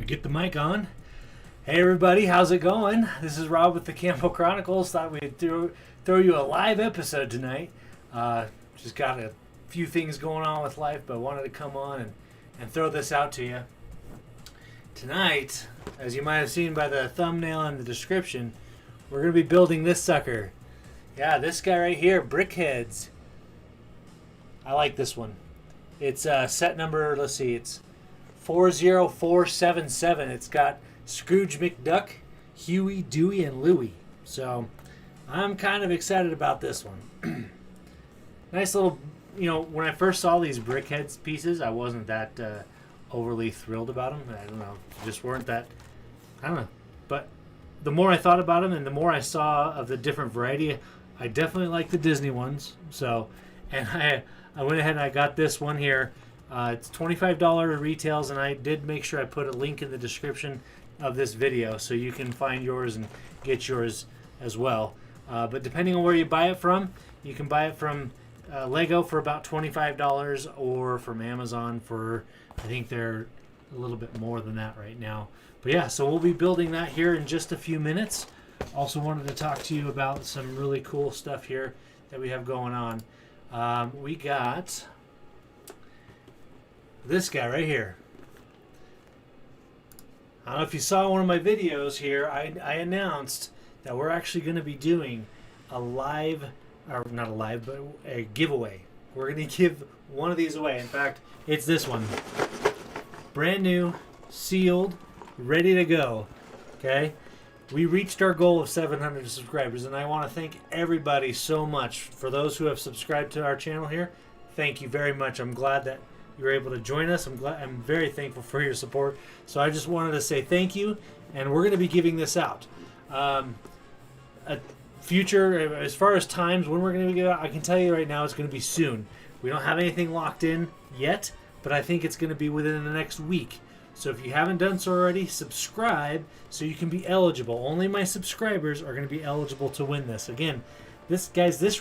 Get the mic on. Hey everybody, how's it going? This is Rob with the Campbell Chronicles. Thought we'd throw you a live episode tonight. Just got a few things going on with life, but wanted to come on and throw this out to you. Tonight, as you might have seen by the thumbnail and the description, we're going to be building this sucker. Yeah, this guy right here, Brick Headz. I like this one. It's set number, let's see, it's 40477. It's got Scrooge McDuck, Huey, Dewey, and Louie. So I'm kind of excited about this one. Nice little, when I first saw these Brick Headz pieces, I wasn't that overly thrilled about them. I don't know, just weren't that, I don't know. But the more I thought about them and the more I saw of the different variety, I definitely like the Disney ones. So, and I went ahead and I got this one here. It's $25 retails, and I did make sure I put a link in the description of this video so you can find yours and get yours as well. But depending on where you buy it from, you can buy it from Lego for about $25 or from Amazon for, I think they're a little bit more than that right now. But yeah, so we'll be building that here in just a few minutes. Also wanted to talk to you about some really cool stuff here that we have going on. We got this guy right here. I don't know if you saw one of my videos here. I announced that we're actually going to be doing a live, or not a live, but a giveaway. We're going to give one of these away. In fact, it's this one. Brand new, sealed, ready to go. Okay? We reached our goal of 700 subscribers, and I want to thank everybody so much. For those who have subscribed to our channel here, thank you very much. I'm glad that you were able to join us. I'm very thankful for your support. So I just wanted to say thank you, and we're going to be giving this out. A future, as far as times when we're going to give it out, I can tell you right now it's going to be soon. We don't have anything locked in yet, but I think it's going to be within the next week. So if you haven't done so already, subscribe so you can be eligible. Only my subscribers are going to be eligible to win this. Again, this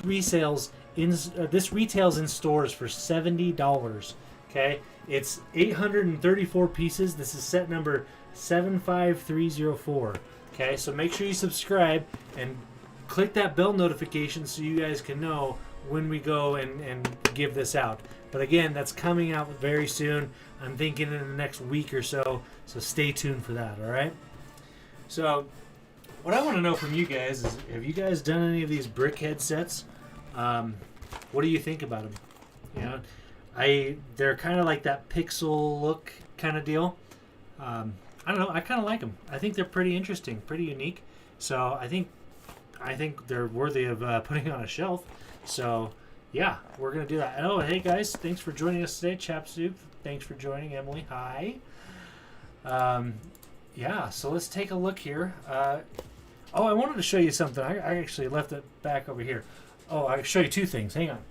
retails in stores for $70. Okay, it's 834 pieces. This is set number 75304. Okay, so make sure you subscribe and click that bell notification so you guys can know when we go and give this out. But again, that's coming out very soon. I'm thinking in the next week or so, so stay tuned for that, all right? So what I want to know from you guys is, have you guys done any of these Brick Headz sets? What do you think about them? They're kind of like that pixel look kind of deal. I don't know. I kind of like them. I think they're pretty interesting, pretty unique. So I think they're worthy of putting on a shelf. So yeah, we're gonna do that. Oh, hey guys, thanks for joining us today, Chap Soup. Thanks for joining, Emily. Hi. Yeah. So let's take a look here. I wanted to show you something. I actually left it back over here. Oh, I can show you two things. Hang on.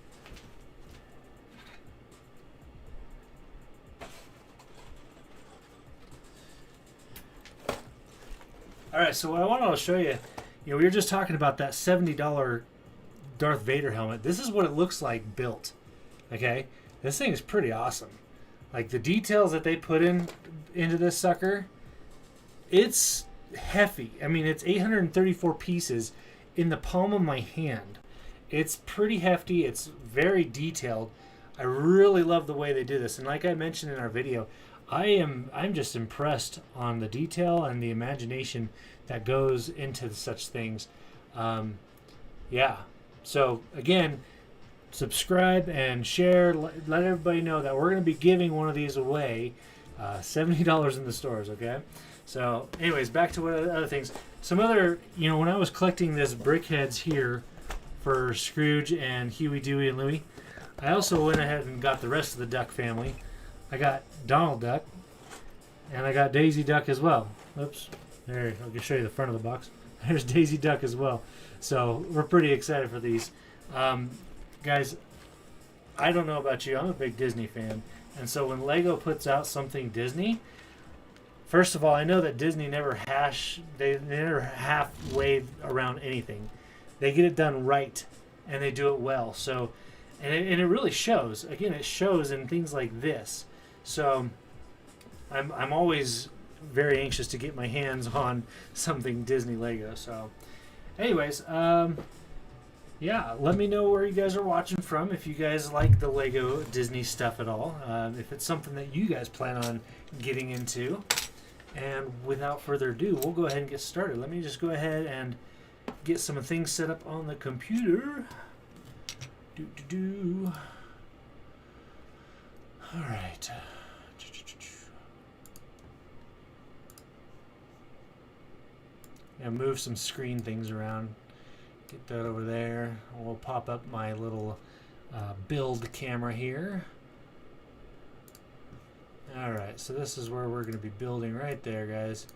All right, so what I wanted to show you, we were just talking about that $70 Darth Vader helmet. This is what it looks like built. Okay, this thing is pretty awesome. Like the details that they put into this sucker, it's hefty. I mean, it's 834 pieces in the palm of my hand. It's pretty hefty. It's very detailed. I really love the way they do this. And like I mentioned in our video, I'm just impressed on the detail and the imagination that goes into such things. Yeah. So again, subscribe and share. Let everybody know that we're going to be giving one of these away. $70 in the stores. Okay. So anyways, back to what other things. Some other, when I was collecting this Brick Headz here for Scrooge and Huey, Dewey, and Louie, I also went ahead and got the rest of the Duck family. I got Donald Duck, and I got Daisy Duck as well. Oops. There, I can show you the front of the box. There's Daisy Duck as well. So we're pretty excited for these. Guys, I don't know about you. I'm a big Disney fan. And so when Lego puts out something Disney, first of all, I know that Disney never halfway around anything. They get it done right, and they do it well. So, and it really shows. Again, it shows in things like this. So I'm always very anxious to get my hands on something Disney Lego. So, anyways, yeah, let me know where you guys are watching from, if you guys like the Lego Disney stuff at all, if it's something that you guys plan on getting into. And without further ado, we'll go ahead and get started. Let me just go ahead and get some things set up on the computer. All right. Yeah, move some screen things around. Get that over there. We'll pop up my little build camera here. Alright, so this is where we're going to be building right there, guys.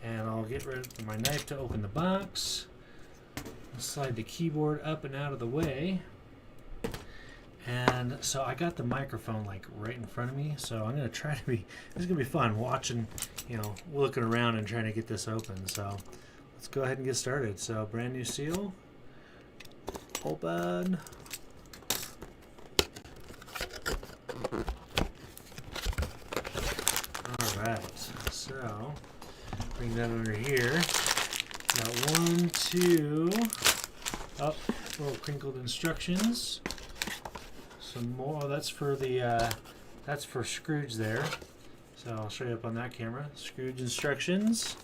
And I'll get rid of my knife to open the box. I'll slide the keyboard up and out of the way. And so I got the microphone like right in front of me, so I'm going to try to be, it's going to be fun watching, you know, looking around and trying to get this open. So let's go ahead and get started. So brand new seal. Open. Alright, so bring that over here. Got 1, 2, oh, little crinkled instructions. Some more. That's for the that's for Scrooge there. So I'll show you up on that camera. Scrooge instructions.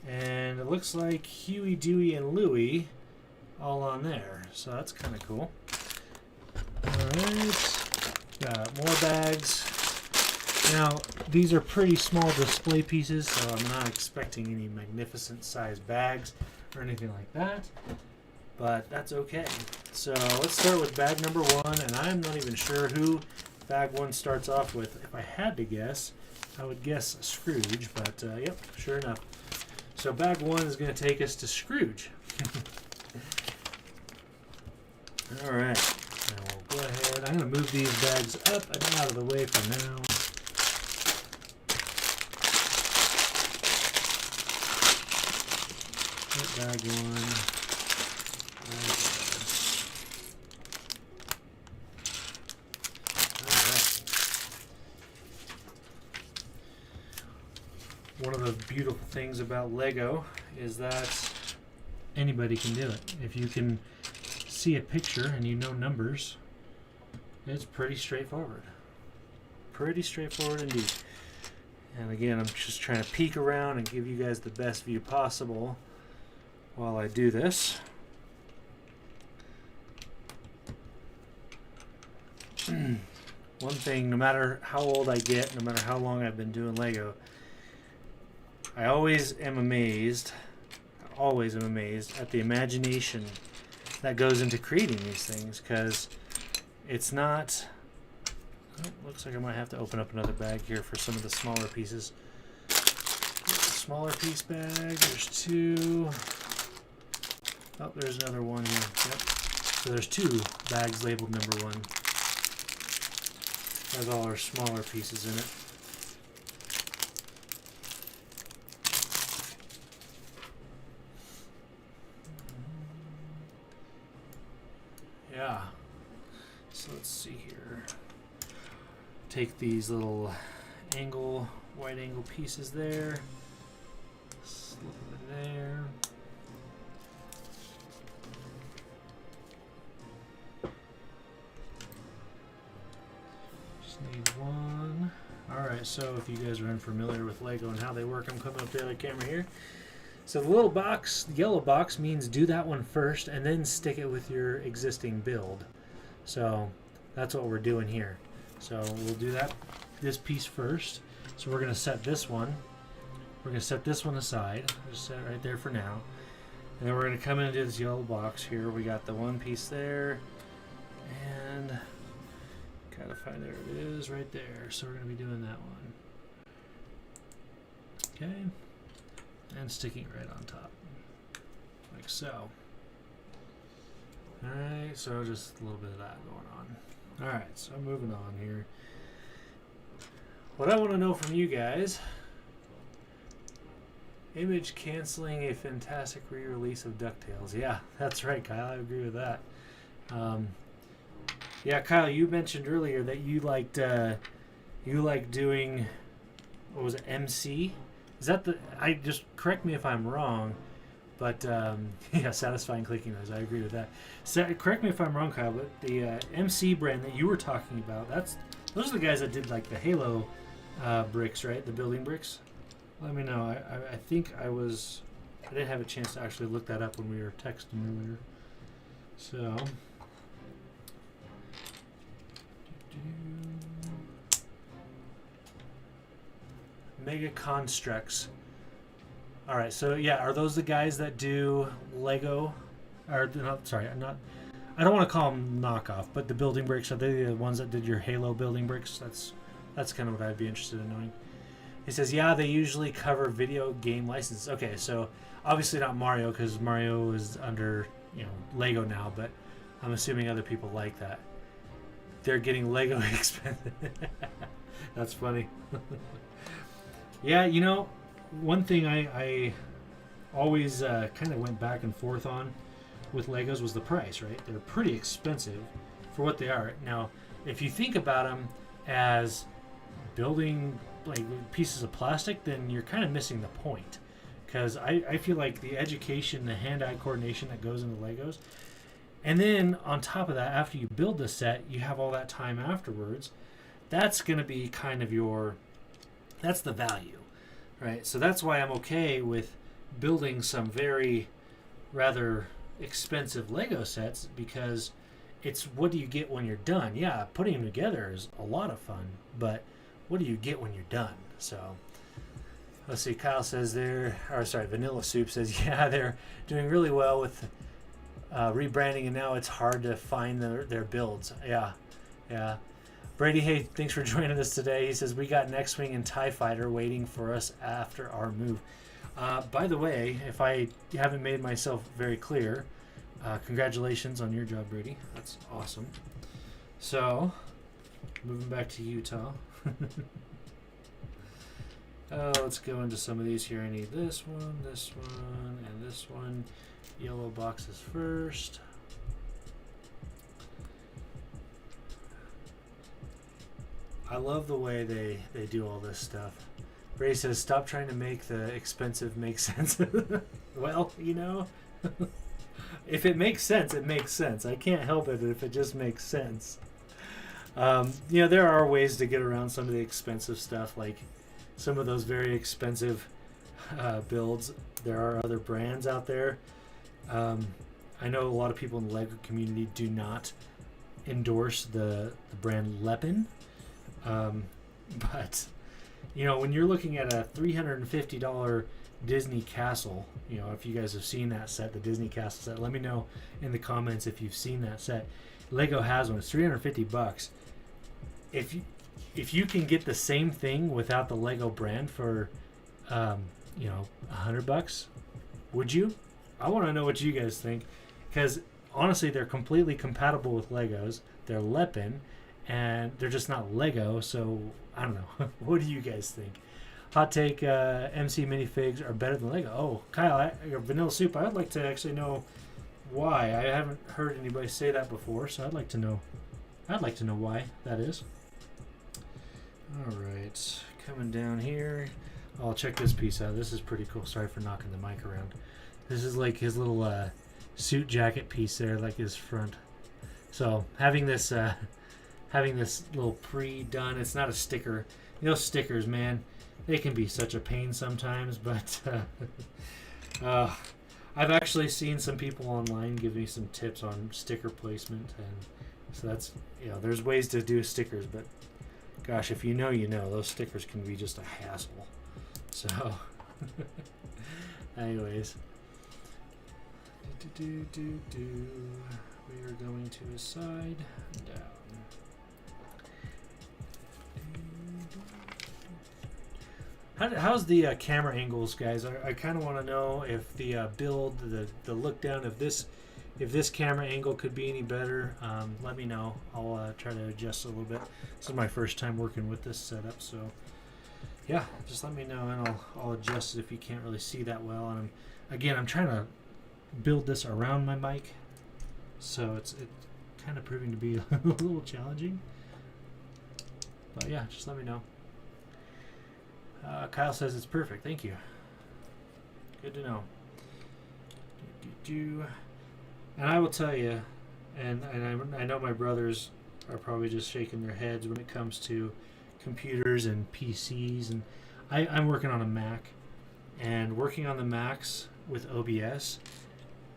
And it looks like Huey, Dewey, and Louie all on there. So that's kind of cool. Alright. Got more bags. Now, these are pretty small display pieces, so I'm not expecting any magnificent sized bags or anything like that. But that's okay. So let's start with bag number 1, and I'm not even sure who bag 1 starts off with. If I had to guess, I would guess Scrooge, but yep, sure enough. So bag 1 is going to take us to Scrooge. Alright, now we'll go ahead. I'm going to move these bags up and out of the way for now. Bag 1. Alright. One of the beautiful things about Lego is that anybody can do it. If you can see a picture and you know numbers, it's pretty straightforward. Pretty straightforward indeed. And again, I'm just trying to peek around and give you guys the best view possible while I do this. One thing, no matter how old I get, no matter how long I've been doing Lego, I always am amazed at the imagination that goes into creating these things, because it's not, oh, looks like I might have to open up another bag here for some of the smaller pieces. Smaller piece bag, there's 2. Oh, there's another one here. Yep. So there's 2 bags labeled number 1. Has all our smaller pieces in it. Yeah. So let's see here. Take these little wide angle pieces there. Slip it in there. Need 1. Alright, so if you guys are unfamiliar with Lego and how they work, I'm coming up to the other camera here. So the little box, the yellow box, means do that one first and then stick it with your existing build. So that's what we're doing here. So we'll do this piece first. So we're going to set this one. We're going to set this one aside. Just set it right there for now. And then we're going to come into this yellow box here. We got the one piece there. And gotta find, there it is right there. So we're going to be doing that one. Okay. And sticking it right on top. Like so. Alright, so just a little bit of that going on. Alright, so moving on here. What I want to know from you guys, image canceling a fantastic re-release of DuckTales. Yeah, that's right, Kyle. I agree with that. Yeah, Kyle, you mentioned earlier that you liked doing, what was it, MC? Is that the? I just correct me if I'm wrong, but yeah, satisfying clicking noise. I agree with that. Correct me if I'm wrong, Kyle, but the MC brand that you were talking about, those are the guys that did like the Halo bricks, right? The building bricks. Let me know. I think I didn't have a chance to actually look that up when we were texting earlier. So. Mega Constructs. All right, so yeah, are those the guys that do Lego? Or not? Sorry, I'm not. I don't want to call them knockoff, but the building bricks, are they the ones that did your Halo building bricks? That's kind of what I'd be interested in knowing. He says, yeah, they usually cover video game licenses. Okay, so obviously not Mario because Mario is under Lego now, but I'm assuming other people like that. They're getting Lego expensive. That's funny. Yeah, one thing I always kind of went back and forth on with Legos was the price, right? They're pretty expensive for what they are. Now, if you think about them as building like pieces of plastic, then you're kind of missing the point. Because I feel like the education, the hand-eye coordination that goes into Legos, and then on top of that, after you build the set, you have all that time afterwards. That's going to be kind of that's the value, right? So that's why I'm okay with building some very rather expensive Lego sets, because it's what do you get when you're done? Yeah, putting them together is a lot of fun, but what do you get when you're done? So let's see. Kyle says Vanilla Soup says, yeah, they're doing really well with rebranding, and now it's hard to find their builds. Yeah. Brady, hey, thanks for joining us today. He says, we got Next Wing and TIE Fighter waiting for us after our move. By the way, if I haven't made myself very clear, congratulations on your job, Brady. That's awesome. So, moving back to Utah. Let's go into some of these here. I need this one, and this one. Yellow boxes first. I love the way they do all this stuff. Ray says, stop trying to make the expensive make sense. Well, if it makes sense, it makes sense. I can't help it if it just makes sense. There are ways to get around some of the expensive stuff, like some of those very expensive builds. There are other brands out there. I know a lot of people in the Lego community do not endorse the brand Lepin. But when you're looking at a $350 Disney Castle, if you guys have seen that set, the Disney Castle set, let me know in the comments if you've seen that set. Lego has one. It's $350. If you can get the same thing without the Lego brand for $100, would you? I want to know what you guys think, because honestly, they're completely compatible with Legos. They're Lepin, and they're just not Lego. So I don't know. What do you guys think? Hot take: MC minifigs are better than Lego. Oh, Kyle, Vanilla Soup. I would like to actually know why. I haven't heard anybody say that before, so I'd like to know. I'd like to know why that is. All right, coming down here. I'll check this piece out. This is pretty cool. Sorry for knocking the mic around. This is like his little suit jacket piece there, like his front. So having this little pre-done, it's not a sticker. Stickers, man, they can be such a pain sometimes. But I've actually seen some people online give me some tips on sticker placement, and so that's there's ways to do stickers. But gosh, if you know, those stickers can be just a hassle. So, anyways. We are going to a side down. How's the camera angles, guys? I kind of want to know if the build, the look down, if this camera angle could be any better. Let me know. I'll try to adjust a little bit. This is my first time working with this setup, so yeah, just let me know and I'll adjust it if you can't really see that well. And I'm trying to build this around my mic, so it's kind of proving to be a little challenging, but yeah, just let me know. Kyle says it's perfect. Thank you. Good to know. And I will tell you, and I know my brothers are probably just shaking their heads when it comes to computers and PCs, and I'm working on a Mac, and working on the Macs with OBS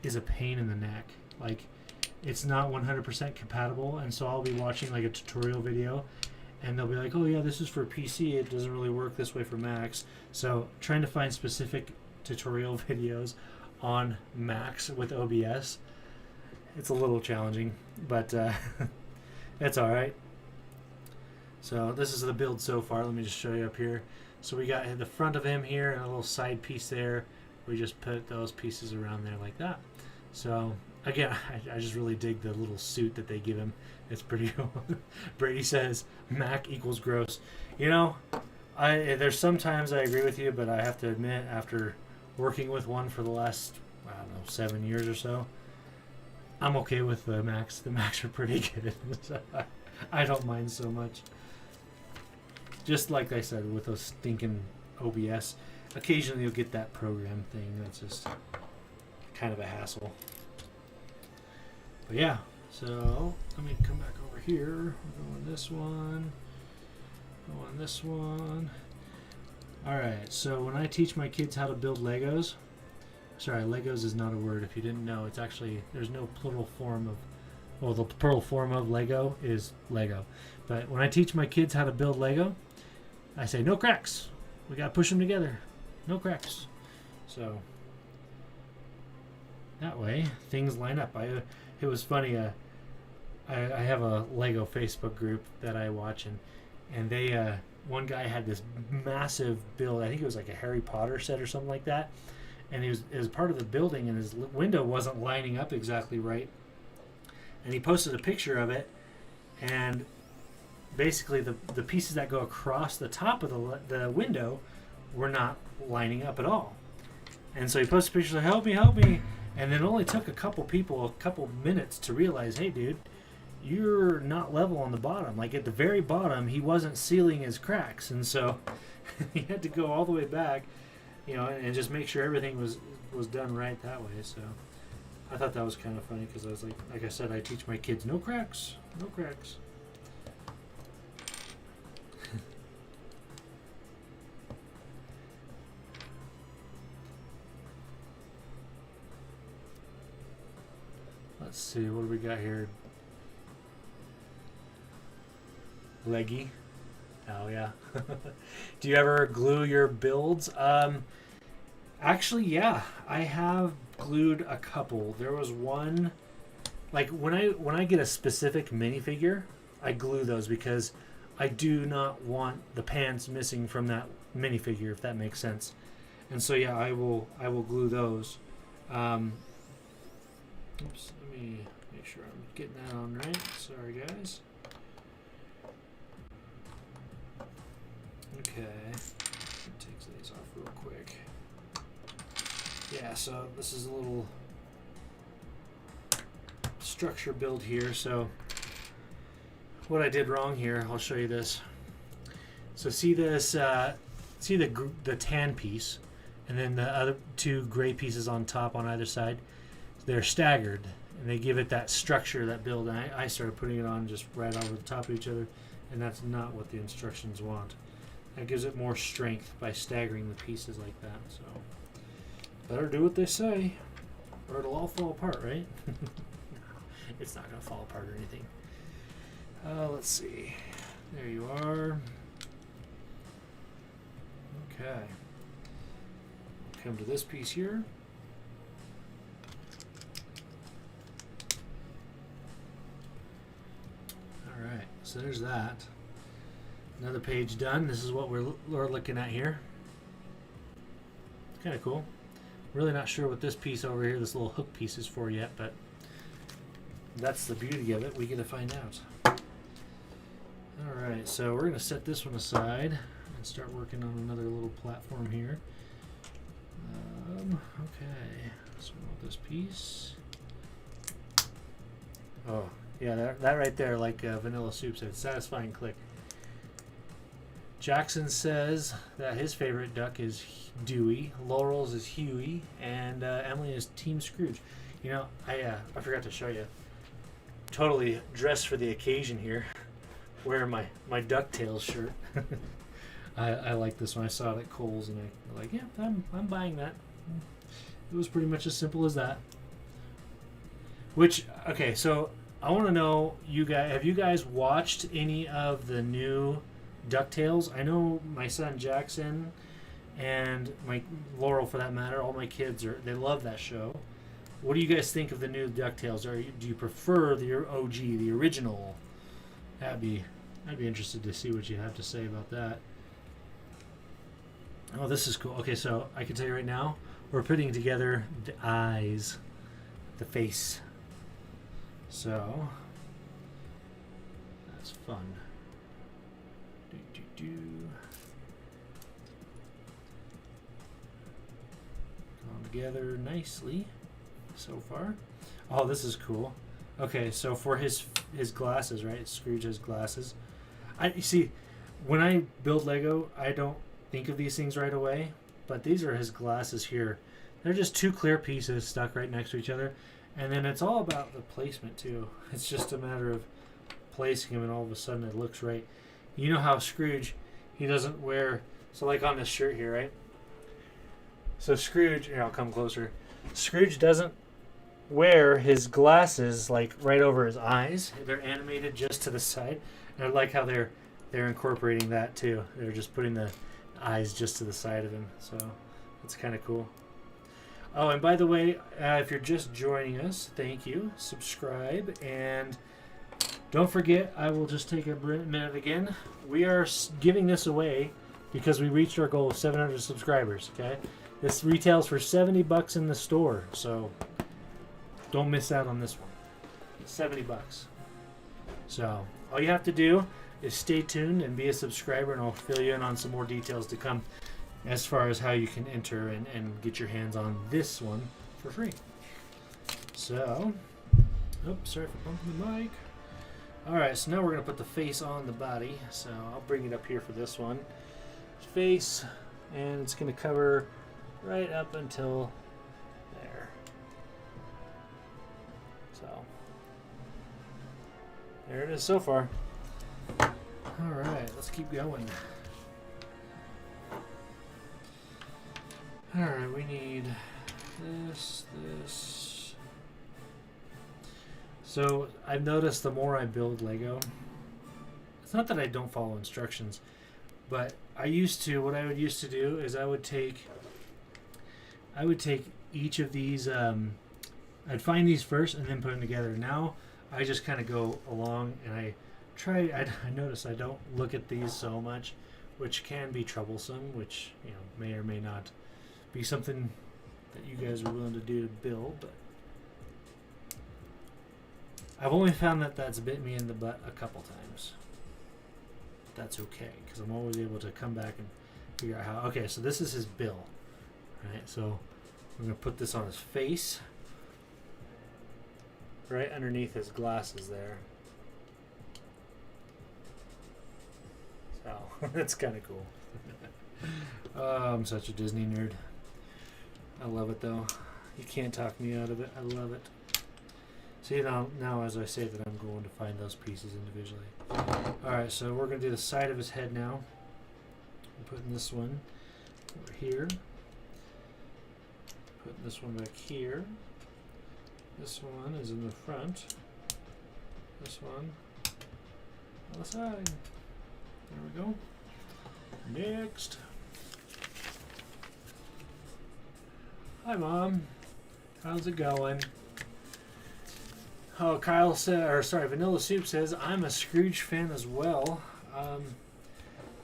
is a pain in the neck. Like, it's not 100% compatible, and so I'll be watching like a tutorial video, and they'll be like, oh yeah, this is for PC, it doesn't really work this way for Macs. So trying to find specific tutorial videos on Macs with OBS, it's a little challenging, but it's alright. So this is the build so far. Let me just show you up here. So we got the front of him here and a little side piece there. We just put those pieces around there like that. So again, I just really dig the little suit that they give him. It's pretty cool. Brady says Mac equals gross. You know, there's sometimes I agree with you, but I have to admit, after working with one for the last, I don't know, 7 years or so, I'm okay with the Macs. The Macs are pretty good. So I don't mind so much. Just like I said, with those stinking OBS, occasionally you'll get that program thing that's just kind of a hassle. But yeah, so let me come back over here. We're going this one. Going this one. Alright, so when I teach my kids how to build Legos, sorry, Legos is not a word if you didn't know. It's actually, there's no plural form of, well, the plural form of Lego is Lego. But when I teach my kids how to build Lego, I say, no cracks. We got to push them together. No cracks. So that way things line up. It was funny. I have a Lego Facebook group that I watch, and they one guy had this massive build. I think it was like a Harry Potter set or something like that. And it was part of the building, and his window wasn't lining up exactly right. And he posted a picture of it, and basically the pieces that go across the top of the window were not lining up at all. And so he posted pictures like, help me. And then it only took a couple minutes to realize, hey dude, you're not level on the bottom. Like at the very bottom, he wasn't sealing his cracks. And so he had to go all the way back, you know, and just make sure everything was done right that way. So I thought that was kind of funny, because I was like I said, I teach my kids no cracks. Let's see, what do we got here? Leggy. Oh yeah. Do you ever glue your builds? Actually, yeah, I have glued a couple. There was one, like when I get a specific minifigure, I glue those because I do not want the pants missing from that minifigure, if that makes sense. And so yeah, I will glue those. Oops, let me make sure I'm getting that on right. Sorry guys. Okay, take these off real quick. Yeah, so this is a little structure build here. So what I did wrong here, I'll show you this. So see this, see the tan piece, and then the other two gray pieces on top on either side. They're staggered, and they give it that structure, that build. And I started putting it on just right over the top of each other, and that's not what the instructions want. That gives it more strength by staggering the pieces like that. So better do what they say, or it'll all fall apart, right? It's not going to fall apart or anything. Let's see. There you are. Okay. Come to this piece here. Alright, so there's that. Another page done. This is what we're looking at here. It's kind of cool. Really not sure what this piece over here, this little hook piece, is for yet, but that's the beauty of it. We get to find out. Alright, so we're going to set this one aside and start working on another little platform here. Okay, so we want this piece. Oh, yeah, that right there, like Vanilla Soup said, satisfying click. Jackson says that his favorite duck is Dewey, Laurel's is Huey, and Emily is Team Scrooge. You know, I forgot to show you. Totally dressed for the occasion here. Wearing my DuckTales shirt. I like this one. I saw it at Kohl's and I was like, yeah, I'm buying that. It was pretty much as simple as that. Which, okay, so I want to know, have you guys watched any of the new DuckTales? I know my son Jackson and my Laurel, for that matter, all my kids they love that show. What do you guys think of the new DuckTales? Do you prefer the OG, the original? I'd be interested to see what you have to say about that. Oh, this is cool. Okay, so I can tell you right now, we're putting together the eyes, the face. So that's fun. Gone together nicely so far. Oh, this is cool. Okay, so for his glasses, right? Scrooge has glasses. You see, when I build Lego, I don't think of these things right away, but these are his glasses here. They're just two clear pieces stuck right next to each other, and then it's all about the placement too. It's just a matter of placing them, and all of a sudden it looks right. You know how Scrooge, he doesn't wear, so like on this shirt here, right? So Scrooge, here, I'll come closer. Scrooge doesn't wear his glasses like right over his eyes. They're animated just to the side. And I like how they're incorporating that too. They're just putting the eyes just to the side of him. So that's kind of cool. Oh, and by the way, if you're just joining us, thank you. Subscribe, and don't forget, I will just take a minute again. We are giving this away because we reached our goal of 700 subscribers. Okay, this retails for $70 in the store, so don't miss out on this one. $70. So all you have to do is stay tuned and be a subscriber, and I'll fill you in on some more details to come as far as how you can enter and get your hands on this one for free. So, oops, sorry for bumping the mic. Alright, so now we're going to put the face on the body. So I'll bring it up here for this one. Face, and it's going to cover right up until there. So, there it is so far. Alright, let's keep going. Alright, we need this. So I've noticed the more I build Lego, it's not that I don't follow instructions, but what I would used to do is I would take each of these, I'd find these first and then put them together. Now I just kind of go along and I notice I don't look at these so much, which can be troublesome, which may or may not be something that you guys are willing to do to build, but I've only found that that's bit me in the butt a couple times. That's okay, because I'm always able to come back and figure out how. Okay, so this is his bill, right? So I'm going to put this on his face, right underneath his glasses there. So that's kind of cool. I'm such a Disney nerd. I love it though. You can't talk me out of it. I love it. See, now as I say that, I'm going to find those pieces individually. Alright, so we're going to do the side of his head now. I'm putting this one over here. Putting this one back here. This one is in the front. This one on the side. There we go. Next. Hi, Mom. How's it going? Oh, Vanilla Soup says, I'm a Scrooge fan as well.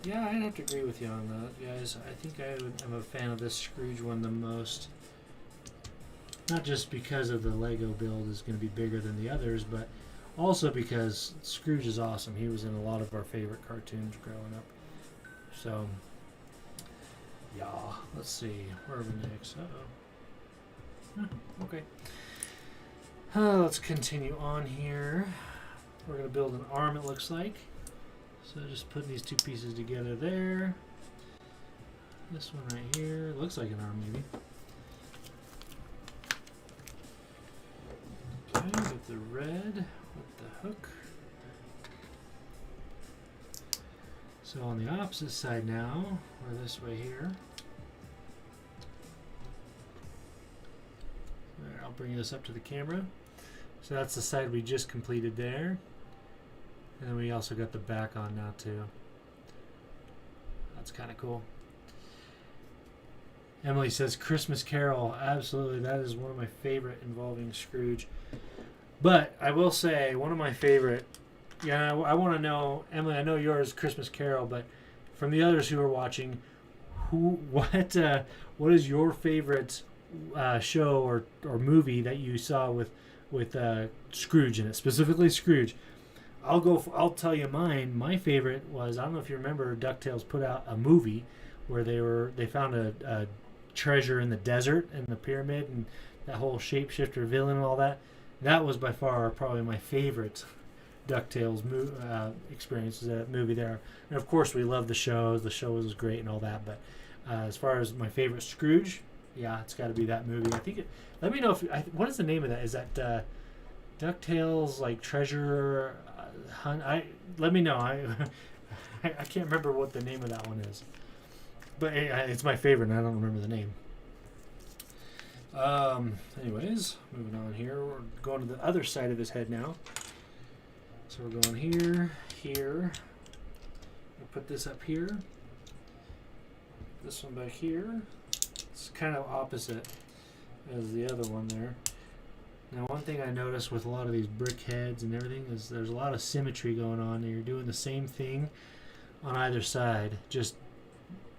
Yeah, I'd have to agree with you on that, guys. I think I'm a fan of this Scrooge one the most. Not just because of the Lego build is going to be bigger than the others, but also because Scrooge is awesome. He was in a lot of our favorite cartoons growing up. So, yeah. Let's see. Where are we next? Okay. Let's continue on here. We're going to build an arm, it looks like. So just putting these two pieces together there. This one right here looks like an arm maybe. Okay, with the red with the hook. So on the opposite side now, or this way here. There, I'll bring this up to the camera. So that's the side we just completed there. And then we also got the back on now too. That's kind of cool. Emily says Christmas Carol. Absolutely, that is one of my favorite involving Scrooge. But I will say one of my favorite. Yeah, I want to know, Emily. I know yours, Christmas Carol, but from the others who are watching, what is your favorite show or movie that you saw with Scrooge in it, specifically Scrooge? I'll tell you mine. My favorite was, I don't know if you remember, DuckTales put out a movie where they found a treasure in the desert and the pyramid and that whole shapeshifter villain and all that. That was by far probably my favorite DuckTales experience, that movie there. And of course we love the shows. The show was great and all that. But as far as my favorite Scrooge, yeah, it's got to be that movie. I think. Let me know what is the name of that? Is that DuckTales like treasure hunt? Let me know. I can't remember what the name of that one is. But it's my favorite, and I don't remember the name. Anyways, moving on here. We're going to the other side of his head now. So we're going here, here. I'll put this up here. This one back here. It's kind of opposite as the other one there. Now, one thing I noticed with a lot of these brick heads and everything is there's a lot of symmetry going on, and you're doing the same thing on either side, just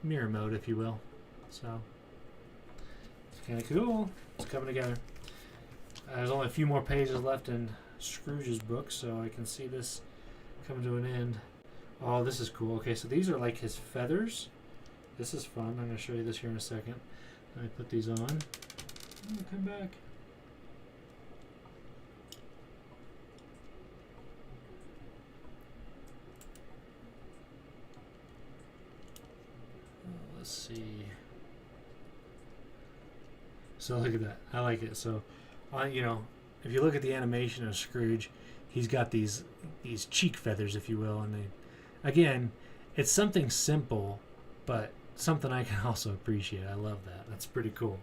mirror mode, if you will. So it's kind of cool. It's coming together. There's only a few more pages left in Scrooge's book, so I can see this coming to an end. Oh, this is cool. Okay, so these are like his feathers. This is fun. I'm going to show you this here in a second. Let me put these on. Oh, come back. Let's see. So look at that. I like it. So, you know, if you look at the animation of Scrooge, he's got these cheek feathers, if you will, and again, it's something simple, but something I can also appreciate. I love that. That's pretty cool.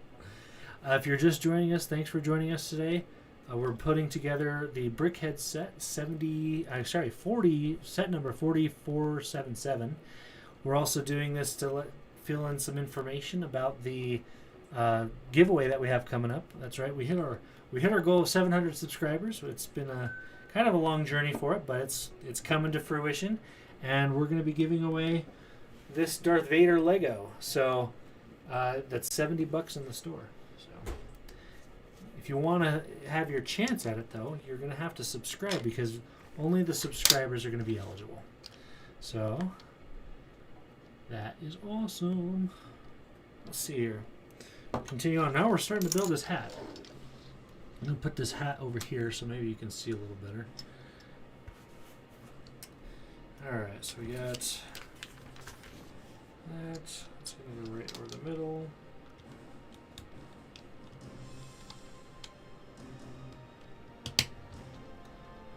If you're just joining us, thanks for joining us today. We're putting together the Brickhead set 40, set number 4477. We're also doing this to fill in some information about the giveaway that we have coming up. That's right. We hit our goal of 700 subscribers. It's been a kind of a long journey for it, but it's coming to fruition, and we're going to be giving away this Darth Vader Lego. So that's $70 in the store. So if you want to have your chance at it, though, you're going to have to subscribe, because only the subscribers are going to be eligible. So that is awesome. Let's see here. Continue on. Now we're starting to build this hat. I'm going to put this hat over here so maybe you can see a little better. Alright, so we got that. It's going to go right over the middle.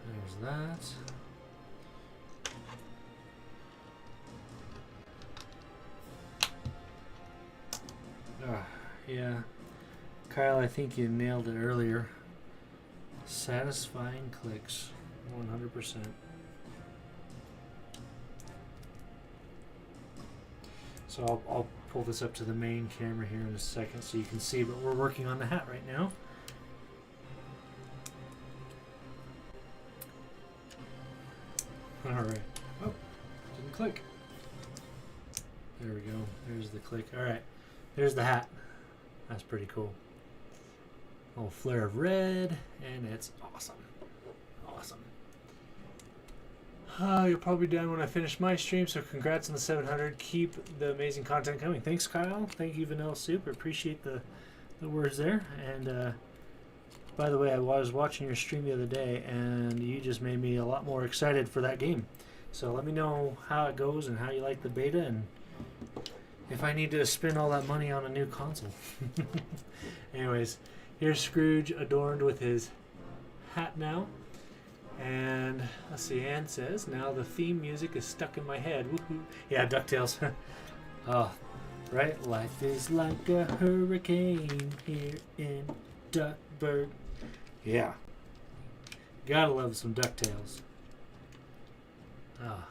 There's that. Yeah. Kyle, I think you nailed it earlier. Satisfying clicks. 100%. So I'll pull this up to the main camera here in a second so you can see, but we're working on the hat right now. Alright. Oh, didn't click. There we go. There's the click. Alright. There's the hat. That's pretty cool. A little flare of red, and it's awesome. Awesome. You'll probably be done when I finish my stream, so congrats on the 700. Keep the amazing content coming. Thanks, Kyle. Thank you, Vanilla Soup. I appreciate the words there. And by the way, I was watching your stream the other day, and you just made me a lot more excited for that game. So let me know how it goes and how you like the beta, and if I need to spend all that money on a new console. Anyways, here's Scrooge adorned with his hat now. And let's see, Ann says, now the theme music is stuck in my head. Woohoo. Yeah, DuckTales. Oh, right? Life is like a hurricane here in Duckburg. Yeah. Gotta love some DuckTales. Ah.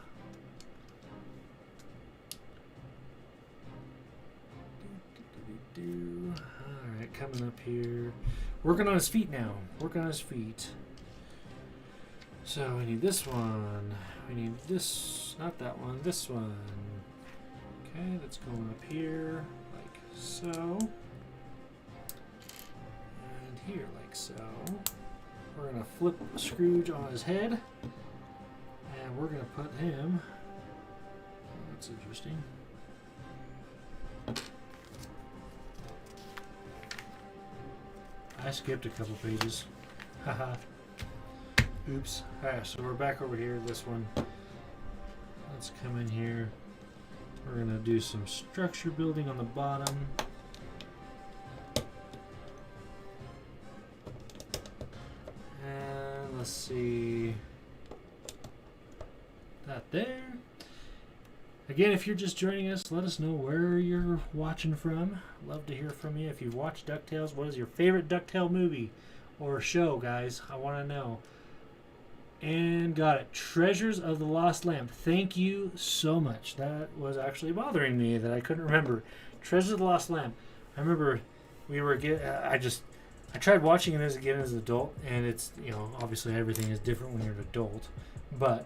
Alright, coming up here. Working on his feet now. Working on his feet. So we need this one. We need this, not that one, this one. Okay, that's going up here, like so. And here, like so. We're gonna flip Scrooge on his head. And we're gonna put him, oh, that's interesting. I skipped a couple pages. Haha. Oops. Alright, so we're back over here. This one. Let's come in here. We're going to do some structure building on the bottom. And let's see. That there. Again, if you're just joining us, let us know where you're watching from. Love to hear from you. If you've watched DuckTales, what is your favorite DuckTale movie or show, guys? I want to know. And got it. Treasures of the Lost Lamp. Thank you so much. That was actually bothering me that I couldn't remember. Treasures of the Lost Lamp. I remember we were I tried watching it again as an adult, and it's, you know, obviously everything is different when you're an adult, but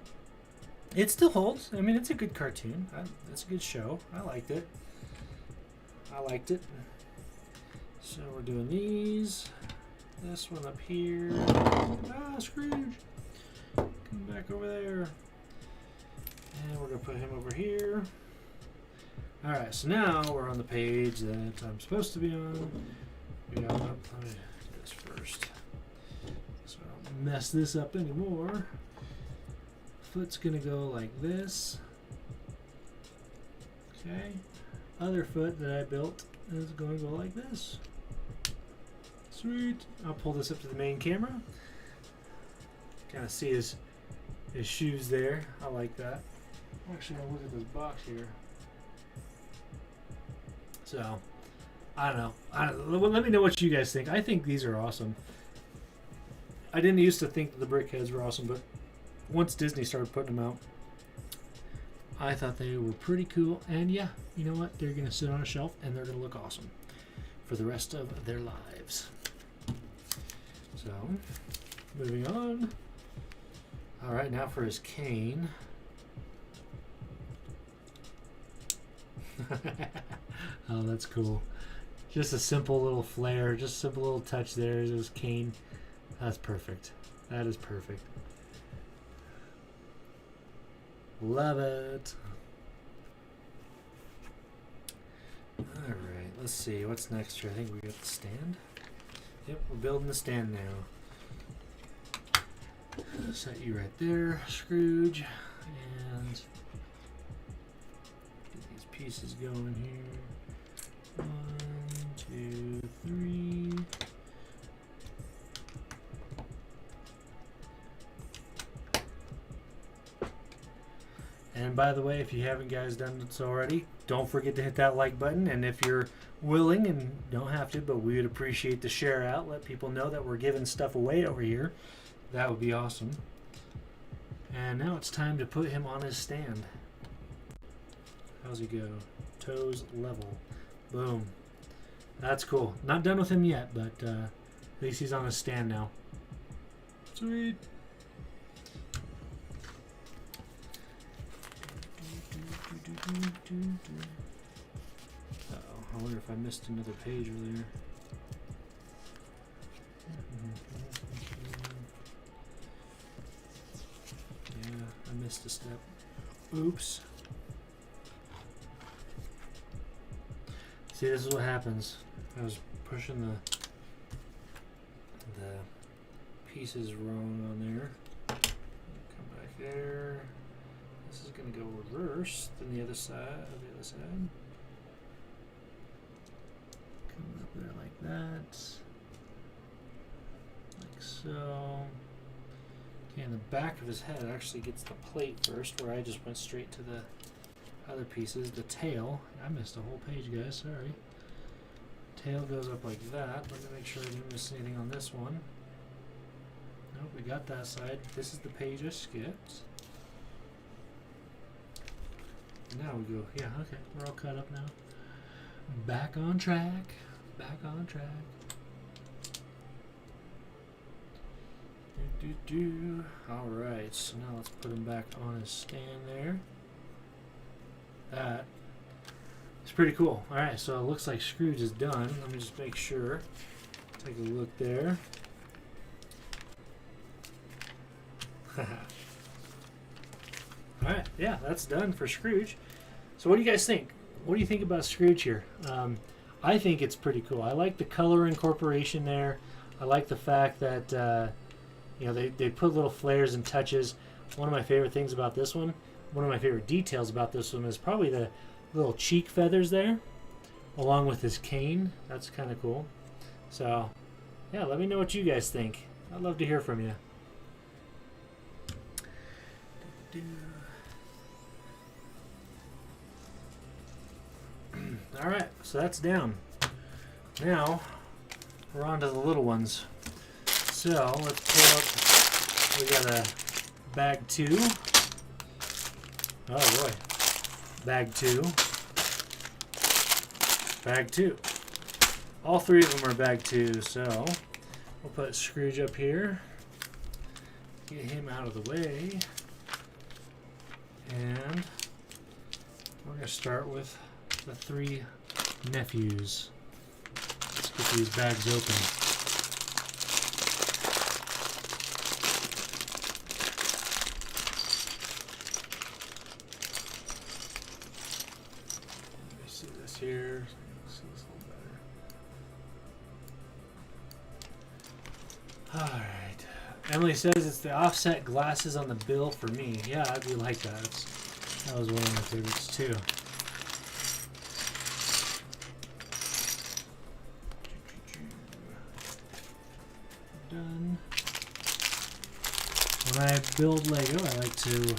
it still holds. I mean, it's a good cartoon. It's a good show. I liked it. So we're doing these. This one up here. Ah, Scrooge. Come back over there. And we're going to put him over here. Alright, so now we're on the page that I'm supposed to be on. We got, let me do this first, so I don't mess this up anymore. Foot's going to go like this. Okay. Other foot that I built is going to go like this. Sweet. I'll pull this up to the main camera. Kind of see his shoes there. I like that. I'm actually going to look at this box here. So, I don't know. Let me know what you guys think. I think these are awesome. I didn't used to think the brick heads were awesome, but once Disney started putting them out, I thought they were pretty cool. And yeah, you know what? They're going to sit on a shelf and they're going to look awesome for the rest of their lives. So, moving on. All right, now for his cane. Oh, that's cool. Just a simple little flare, just a simple little touch there. There's his cane. That's perfect. That is perfect. Love it. All right, let's see. What's next here? I think we got the stand. Yep, we're building the stand now. Set you right there, Scrooge, and get these pieces going here. 1, 2, 3. And by the way, if you haven't guys done this already, don't forget to hit that like button. And if you're willing, and don't have to, but we would appreciate the share out. Let people know that we're giving stuff away over here. That would be awesome. And now it's time to put him on his stand. How's he go? Toes level. Boom. That's cool. Not done with him yet, but at least he's on his stand now. Sweet. Uh-oh, I wonder if I missed another page earlier. Yeah, I missed a step. Oops. See, this is what happens. I was pushing the pieces wrong on there. Come back there. gonna go reverse than the other side. Come up there like that, like so. Okay, and the back of his head actually gets the plate first, where I just went straight to the other pieces. The tail, I missed a whole page, guys. Sorry. Tail goes up like that. Let me make sure I didn't miss anything on this one. Nope, we got that side. This is the page I skipped. Now we go, yeah, okay, we're all caught up now. Back on track. Back on track. Alright, so now let's put him back on his stand there. That is pretty cool. Alright, so it looks like Scrooge is done. Let me just make sure. Take a look there. Alright, yeah, that's done for Scrooge. So what do you guys think? What do you think about Scrooge here? I think it's pretty cool. I like the color incorporation there. I like the fact that you know, they put little flares and touches. One of my favorite things about this one, one of my favorite details about this one is probably the little cheek feathers there, along with his cane. That's kind of cool. So, yeah, let me know what you guys think. I'd love to hear from you. Alright, so that's down. Now, we're on to the little ones. So, let's pull up, we got a bag 2. Oh boy. Bag 2. Bag 2. All 3 of them are bag 2, so we'll put Scrooge up here. Get him out of the way. And we're going to start with the 3 nephews. Let's get these bags open. Let me see this here. See this a little better. Alright. Emily says it's the offset glasses on the bill for me. Yeah, I do like that. That was one of my favorites too. Done. When I build Lego, I like to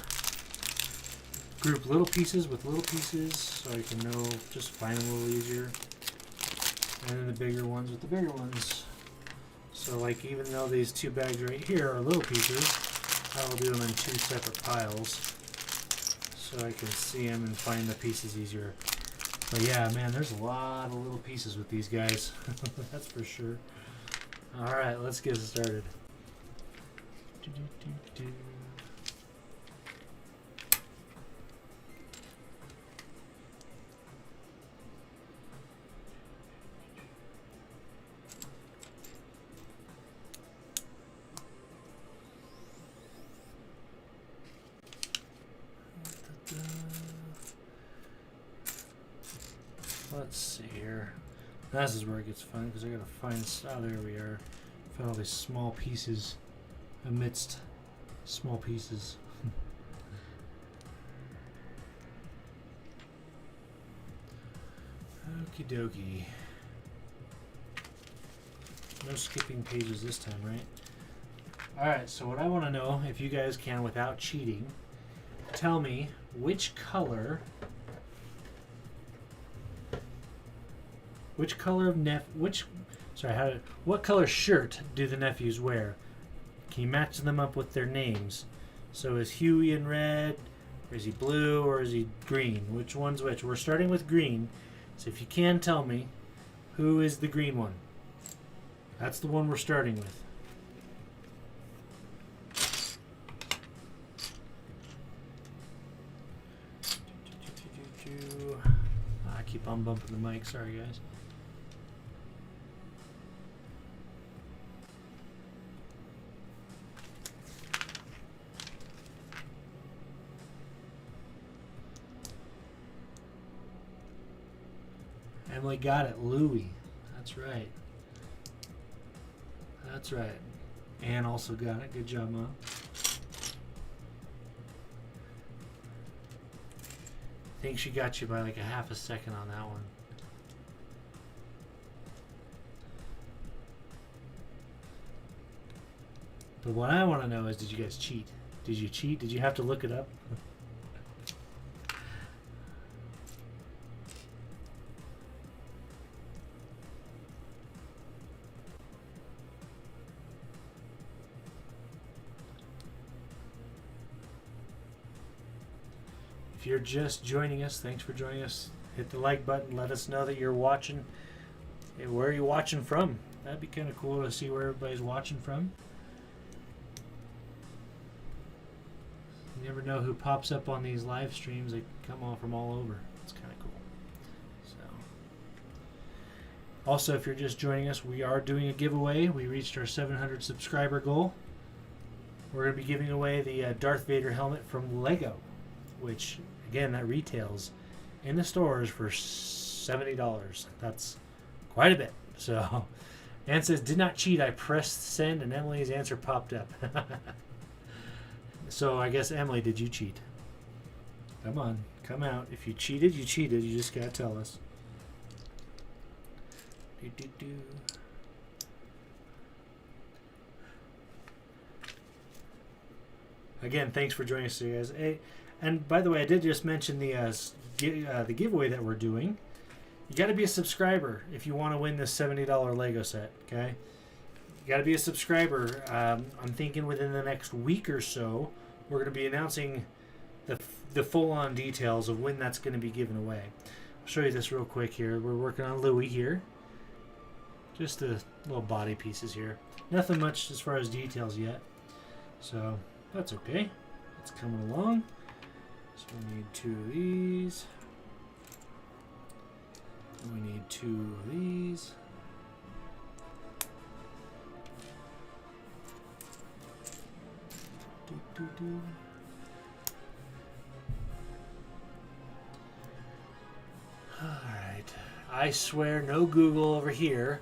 group little pieces with little pieces so I can know, just find them a little easier. And then the bigger ones with the bigger ones. So like even though these 2 bags right here are little pieces, I will do them in 2 separate piles so I can see them and find the pieces easier. But yeah, man, there's a lot of little pieces with these guys. That's for sure. Alright, let's get started. Let's see here. This is where it gets fun because I gotta find. Oh, there we are. Found all these small pieces amidst small pieces. Okie dokie. No skipping pages this time, right? Alright, so what I want to know, if you guys can without cheating, tell me which color what color shirt do the nephews wear? Can you match them up with their names? So is Huey in red, or is he blue, or is he green? Which one's which? We're starting with green, so if you can tell me, who is the green one? That's the one we're starting with. I keep on bumping the mic, sorry guys. Emily got it, Louie. That's right. That's right. Anne also got it. Good job, Mom. think she got you by like a half a second on that one. But what I want to know is, did you guys cheat? Did you cheat? Did you have to look it up? If you're just joining us, thanks for joining us. Hit the like button. Let us know that you're watching. Hey, where are you watching from? That'd be kind of cool to see where everybody's watching from. You never know who pops up on these live streams. They come all from all over. It's kind of cool. So, also, if you're just joining us, we are doing a giveaway. We reached our 700 subscriber goal. We're going to be giving away the Darth Vader helmet from Lego, which, again, that retails in the stores for $70. That's quite a bit. So, Ann says, did not cheat. I pressed send, and Emily's answer popped up. So, I guess, Emily, did you cheat? Come on. Come out. If you cheated, you cheated. You just got to tell us. Again, thanks for joining us today, guys. Hey, and by the way, I did just mention the giveaway that we're doing. You got to be a subscriber if you want to win this $70 Lego set. Okay, you got to be a subscriber. I'm thinking within the next week or so, we're going to be announcing the full-on details of when that's going to be given away. I'll show you this real quick here. We're working on Louie here. Just the little body pieces here. Nothing much as far as details yet. So that's okay. It's coming along. So we need 2 of these. We need 2 of these. Alright. I swear no Google over here.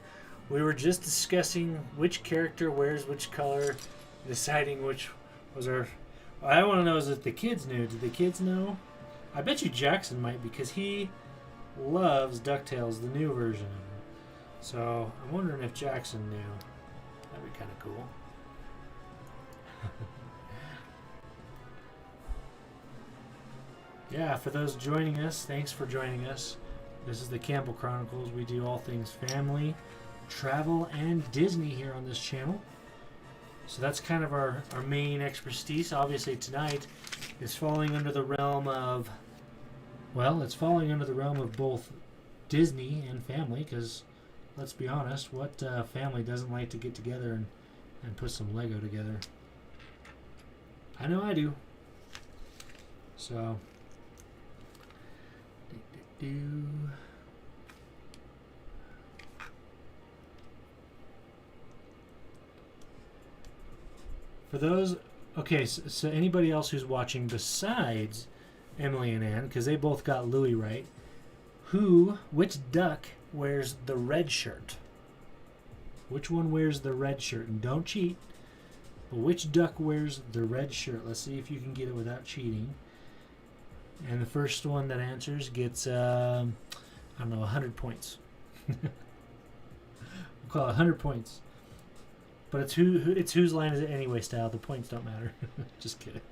We were just discussing which character wears which color, deciding which was our... I want to know is if the kids knew. Did the kids know? I bet you Jackson might, because he loves DuckTales, the new version of it. So I'm wondering if Jackson knew. That'd be kind of cool. Yeah, for those joining us, thanks for joining us. This is the Campbell Chronicles. We do all things family, travel, and Disney here on this channel. So that's kind of our main expertise. Obviously tonight is falling under the realm of, well, it's falling under the realm of both Disney and family, because let's be honest, what family doesn't like to get together and put some Lego together? I know I do. So, for those, okay, so anybody else who's watching besides Emily and Ann, because they both got Louie right, which duck wears the red shirt? Which one wears the red shirt? And don't cheat, but which duck wears the red shirt? Let's see if you can get it without cheating. And the first one that answers gets, I don't know, 100 points. We'll call it 100 points. But it's whose line is it anyway style. The points don't matter. Just kidding.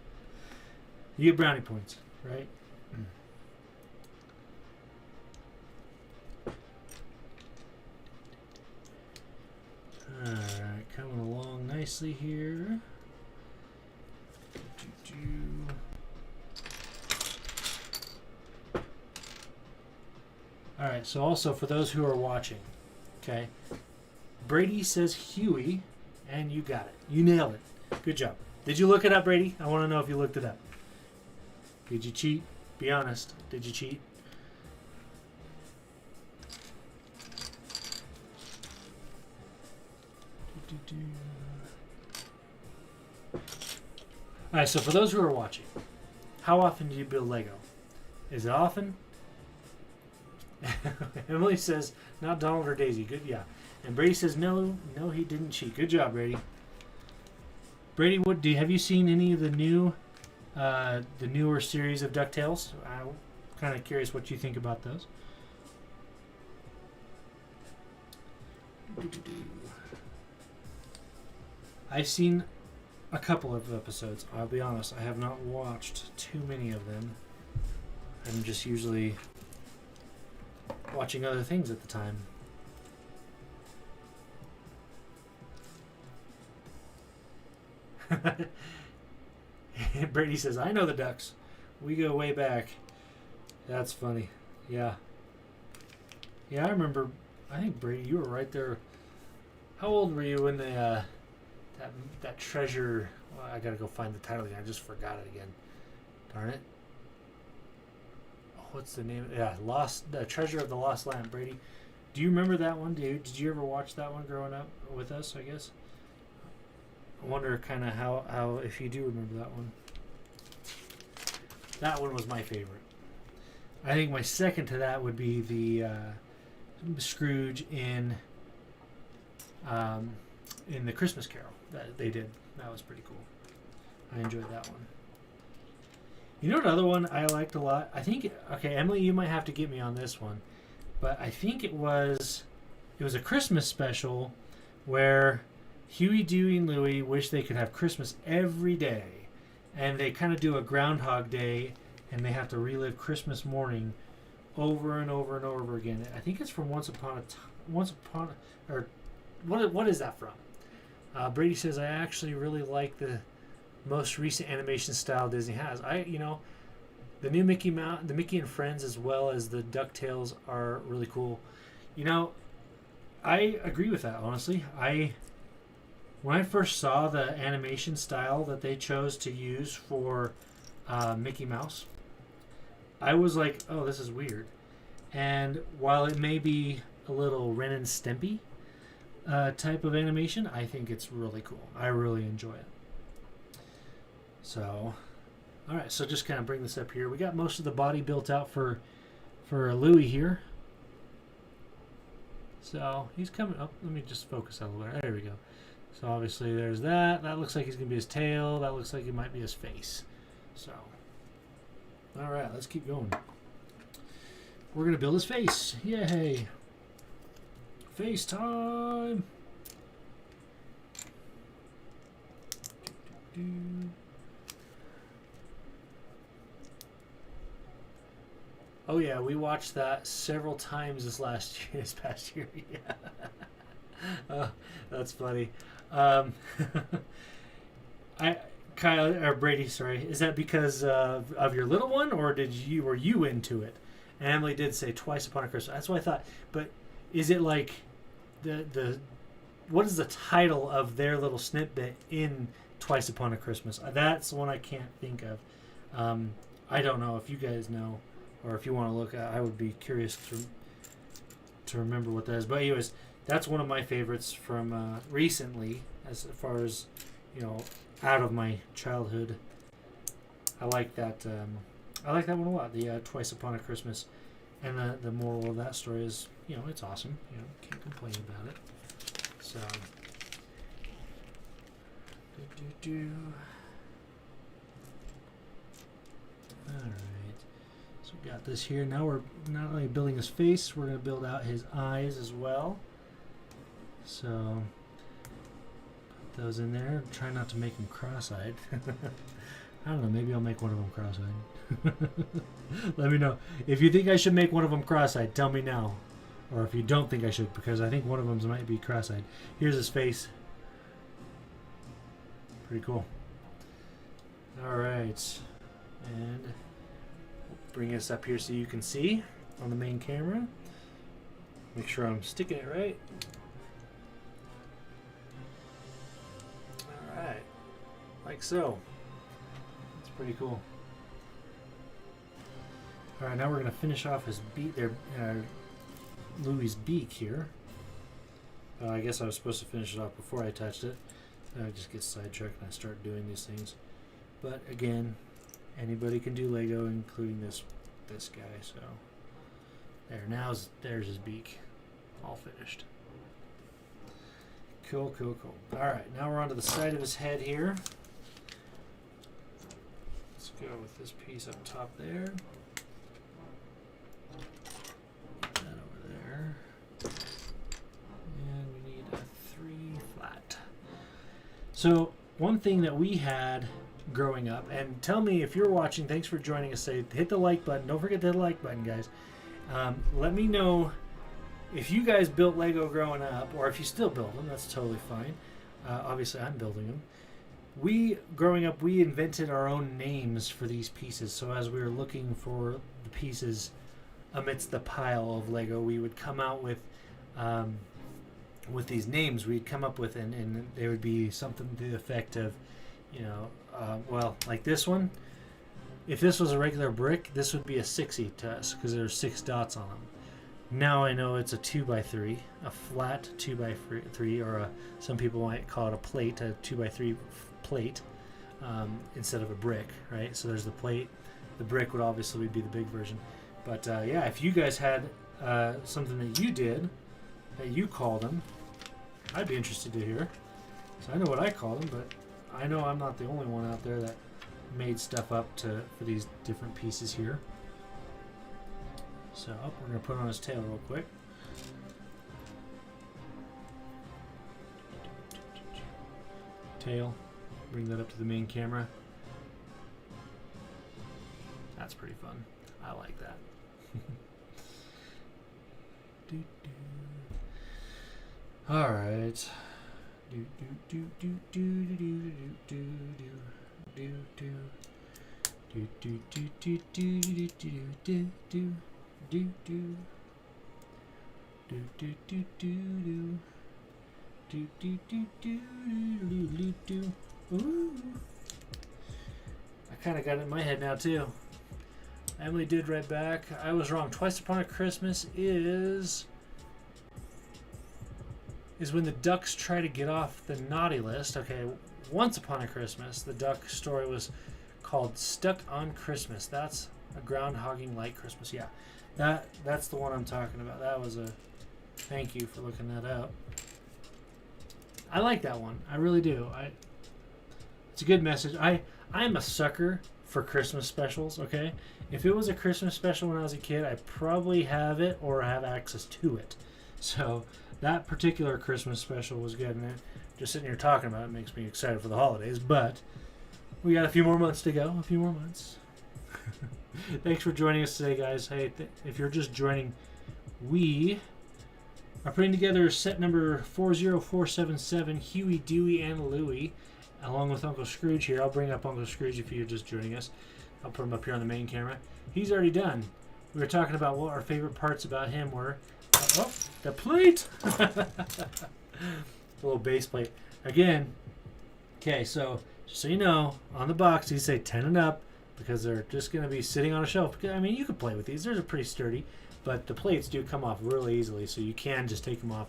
You get brownie points, right? Alright, coming along nicely here. Alright, so also for those who are watching, okay, Brady says Huey, and you got it. You nailed it. Good job. Did you look it up, Brady? I want to know if you looked it up. Did you cheat? Be honest. Did you cheat? Alright, so for those who are watching, how often do you build Lego? Is it often? Emily says, not Donald or Daisy. Good, yeah. And Brady says, no, he didn't cheat. Good job, Brady. Brady, have you seen any of the newer series of DuckTales? kind of curious what you think about those. I've seen a couple of episodes. I'll be honest, I have not watched too many of them. I'm just usually watching other things at the time. Brady says, I know the Ducks. We go way back. That's funny. Yeah. Yeah, I remember. I think, Brady, you were right there. How old were you when the that treasure... Well, I gotta go find the title again. I just forgot it again. Darn it. Oh, what's the name? Yeah, the Treasure of the Lost Land, Brady. Do you remember that one, dude? Did you ever watch that one growing up with us, I guess? I wonder kind of how if you do remember that one. That one was my favorite. I think my second to that would be the Scrooge in the Christmas Carol that they did. That was pretty cool. I enjoyed that one. You know what other one I liked a lot? I think, okay, Emily, you might have to get me on this one, but I think it was a Christmas special where Huey, Dewey, and Louie wish they could have Christmas every day, and they kind of do a Groundhog Day, and they have to relive Christmas morning over and over and over again. I think it's from What is that from? Brady says, I actually really like the most recent animation style Disney has. The new Mickey Mouse, the Mickey and Friends, as well as the DuckTales are really cool. I agree with that, honestly. When I first saw the animation style that they chose to use for Mickey Mouse, I was like, oh, this is weird. And while it may be a little Ren and Stimpy type of animation, I think it's really cool. I really enjoy it. So, all right, so just kind of bring this up here. We got most of the body built out for Louie here. So he's coming up. Let me just focus on a little bit. There we go. So obviously there's that. That looks like he's going to be his tail. That looks like it might be his face. So, all right, let's keep going. We're going to build his face. Yay. Face time. Oh yeah, we watched that several times this past year. Yeah. Oh, that's funny. Brady, sorry, is that because of your little one, or were you into it? And Emily did say Twice Upon a Christmas. That's what I thought. But is it like what is the title of their little snippet in Twice Upon a Christmas? That's the one I can't think of. I don't know if you guys know, or if you want to look. I would be curious to remember what that is. But anyways, that's one of my favorites from recently, as far as out of my childhood. I like that. I like that one a lot. The Twice Upon a Christmas, and the moral of that story is, it's awesome. Can't complain about it. So, all right. So we got this here. Now we're not only building his face, we're going to build out his eyes as well. So put those in there. Try not to make him cross-eyed. I don't know. Maybe I'll make one of them cross-eyed. Let me know. If you think I should make one of them cross-eyed, tell me now. Or if you don't think I should, because I think one of them might be cross-eyed. Here's his face. Pretty cool. All right. And bring us up here so you can see on the main camera. Make sure I'm sticking it right. All right. Like so. That's pretty cool. All right, now we're going to finish off his beak there. Louie's beak here. I guess I was supposed to finish it off before I touched it. I just get sidetracked and I start doing these things. But again, anybody can do Lego, including this guy. So there's his beak, all finished. Cool. All right, now we're onto the side of his head here. Let's go with this piece up top there. So one thing that we had growing up, and tell me if you're watching, thanks for joining us today. Hit the like button. Don't forget to hit the like button, guys. Let me know if you guys built Lego growing up, or if you still build them. That's totally fine. Obviously, I'm building them. Growing up, we invented our own names for these pieces. So as we were looking for the pieces amidst the pile of Lego, we would come out with these names. We'd come up with, and they would be something to the effect of, well, like this one. If this was a regular brick, this would be a 6-y to us because there's 6 dots on them. Now I know it's a 2x3, a flat 2x3, or some people might call it a plate, a 2x3 plate, instead of a brick, right? So there's the plate. The brick would obviously be the big version. But yeah, if you guys had something that you did, that you called them, I'd be interested to hear. So I know what I call them, but I know I'm not the only one out there that made stuff up for these different pieces here. So we're going to put on his tail real quick. Tail. Bring that up to the main camera. That's pretty fun. I like that. All right. Ooh. I kind of got it in my head now too. Emily did right back. I was wrong. Twice Upon a Christmas is when the ducks try to get off the naughty list. Okay, Once Upon a Christmas, the duck story was called Stuck on Christmas. That's a groundhogging like Christmas. Yeah, that's the one I'm talking about. That was a thank you for looking that up. I like that one. I really do. It's a good message. I'm a sucker for Christmas specials, okay? If it was a Christmas special when I was a kid, I probably have it or have access to it. So that particular Christmas special was good, and just sitting here talking about it makes me excited for the holidays, but we got a few more months to go. A few more months. Thanks for joining us today, guys. Hey, if you're just joining, we are putting together set number 40477, Huey, Dewey, and Louie, along with Uncle Scrooge here. I'll bring up Uncle Scrooge if you're just joining us. I'll put him up here on the main camera. He's already done. We were talking about what our favorite parts about him were. Oh, the plate! The little base plate. Again, okay, so just so you know, on the box, these say 10 and up because they're just going to be sitting on a shelf. I mean, you can play with these. They're pretty sturdy, but the plates do come off really easily, so you can just take them off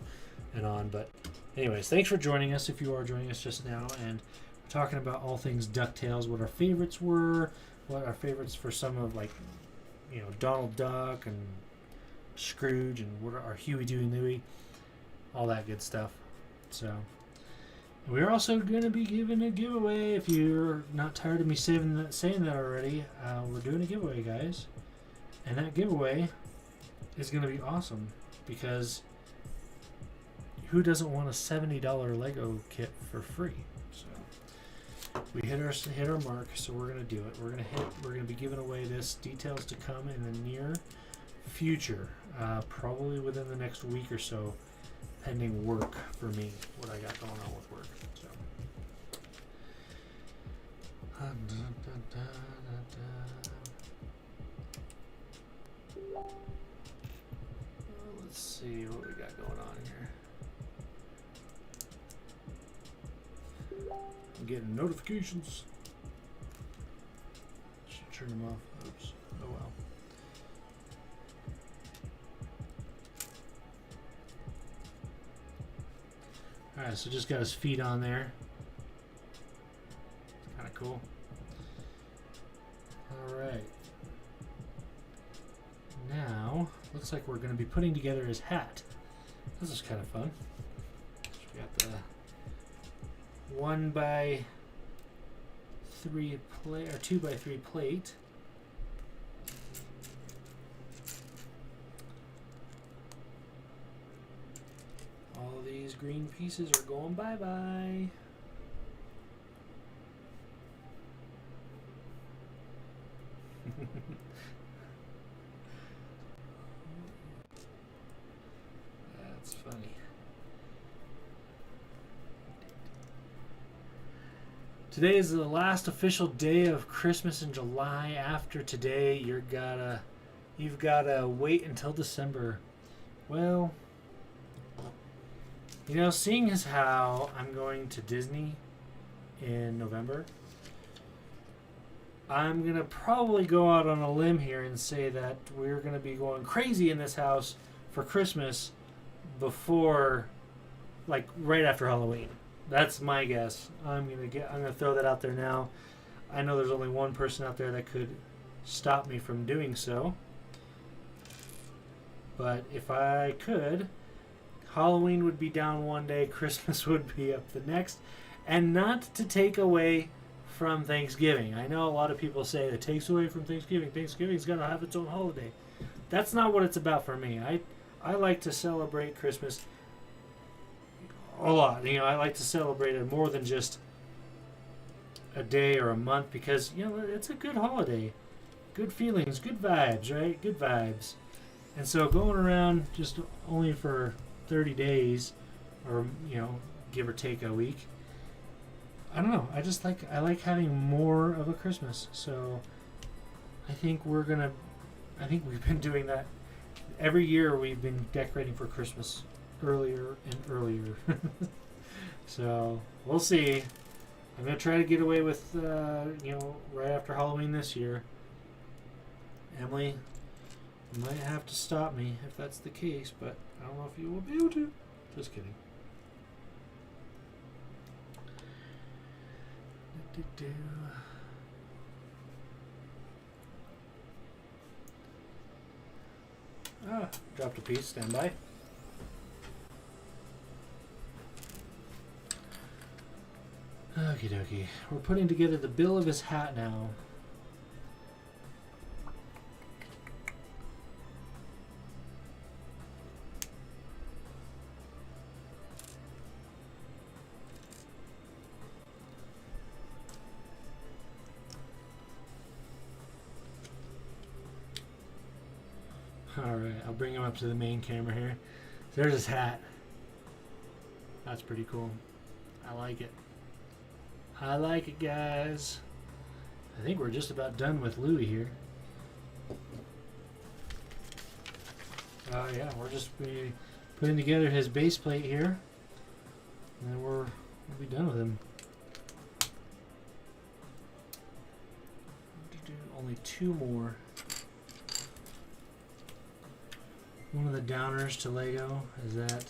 and on. But anyways, thanks for joining us if you are joining us just now, and we're talking about all things DuckTales, what our favorites were, what our favorites for some of, like, Donald Duck and Scrooge, and what are our Huey, Dewey, and Louie, all that good stuff. So we're also going to be giving a giveaway. If you're not tired of me saying that already, we're doing a giveaway, guys, and that giveaway is going to be awesome because who doesn't want a $70 Lego kit for free? So we hit our mark, so we're going to do it. We're going to be giving away this. Details to come in the near future, probably within the next week or so, pending work for me, what I got going on with work. So let's see what we got going on here. I'm getting notifications. Should turn them off. Oops. Oh well. Alright, so just got his feet on there. Kind of cool. Alright. Now, looks like we're going to be putting together his hat. This is kind of fun. So we got the 1x3 plate, or 2x3 plate. All these green pieces are going bye-bye. That's funny. Today is the last official day of Christmas in July. After today, you've gotta wait until December. Well, you know, seeing as how I'm going to Disney in November, I'm gonna probably go out on a limb here and say that we're gonna be going crazy in this house for Christmas before, like, right after Halloween. That's my guess. I'm gonna throw that out there now. I know there's only one person out there that could stop me from doing so. But if I could, Halloween would be down one day, Christmas would be up the next, and not to take away from Thanksgiving. I know a lot of people say it takes away from Thanksgiving. Thanksgiving's got to have its own holiday. That's not what it's about for me. I like to celebrate Christmas a lot. You know, I like to celebrate it more than just a day or a month because, you know, it's a good holiday. Good feelings, good vibes, right? Good vibes. And so going around just only for 30 days or, you know, give or take a week, I don't know. I like having more of a Christmas. So I think we've been doing that every year. We've been decorating for Christmas earlier and earlier. So we'll see. I'm gonna try to get away with you know, right after Halloween this year. Emily, you might have to stop me if that's the case, but I don't know if you will be able to. Just kidding. Dropped a piece. Stand by. Okie dokie. We're putting together the bill of his hat now. Alright, I'll bring him up to the main camera here. There's his hat. That's pretty cool. I like it. I like it, guys. I think we're just about done with Louie here. Yeah, we're just putting together his base plate here. And then we'll be done with him. Only two more. One of the downers to Lego is that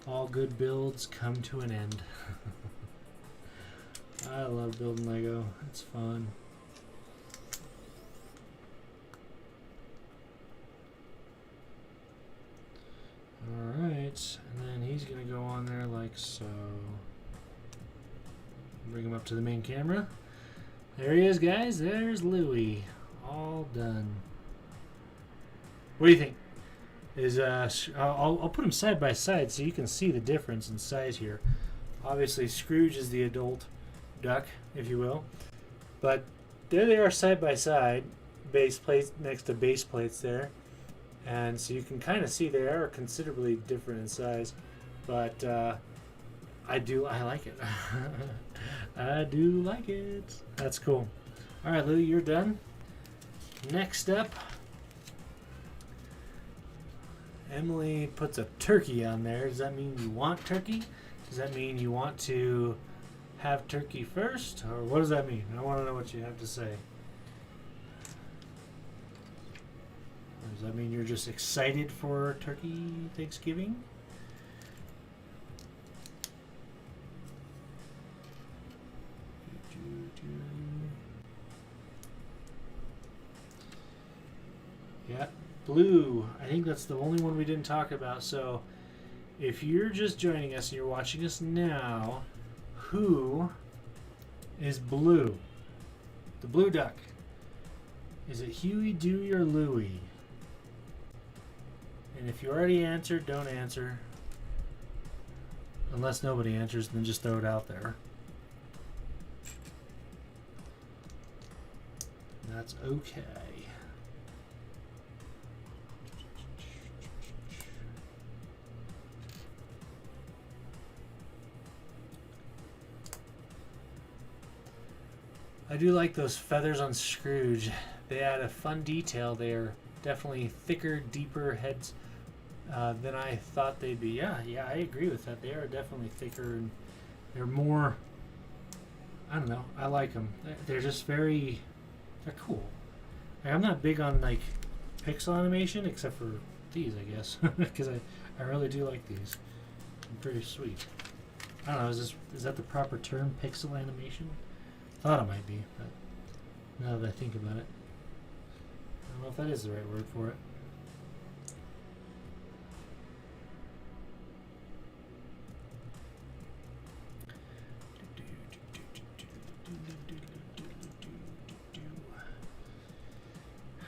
all good builds come to an end. I love building Lego. It's fun. Alright, and then he's going to go on there like so. Bring him up to the main camera. There he is, guys. There's Louie. All done. What do you think? I'll put them side by side so you can see the difference in size here. Obviously, Scrooge is the adult duck, if you will. But there they are side by side, base plates next to base plates there. And so you can kind of see they are considerably different in size. But I like it. I do like it. That's cool. All right, Lou, you're done. Next up, Emily puts a turkey on there. Does that mean you want turkey? Does that mean you want to have turkey first? Or what does that mean? I want to know what you have to say. Or does that mean you're just excited for turkey Thanksgiving? Yeah, blue. I think that's the only one we didn't talk about. So if you're just joining us and you're watching us now, who is blue? The blue duck. Is it Huey, Dewey, or Louie? And if you already answered, don't answer. Unless nobody answers, then just throw it out there. That's okay. I do like those feathers on Scrooge. They add a fun detail. They are definitely thicker, deeper heads than I thought they'd be. Yeah, I agree with that. They are definitely thicker and they're more. I don't know. I like them. They're just very. They're cool. Like, I'm not big on like pixel animation except for these, I guess, because I really do like these. They're pretty sweet. I don't know. Is that the proper term? Pixel animation? Thought it might be, but now that I think about it, I don't know if that is the right word for it.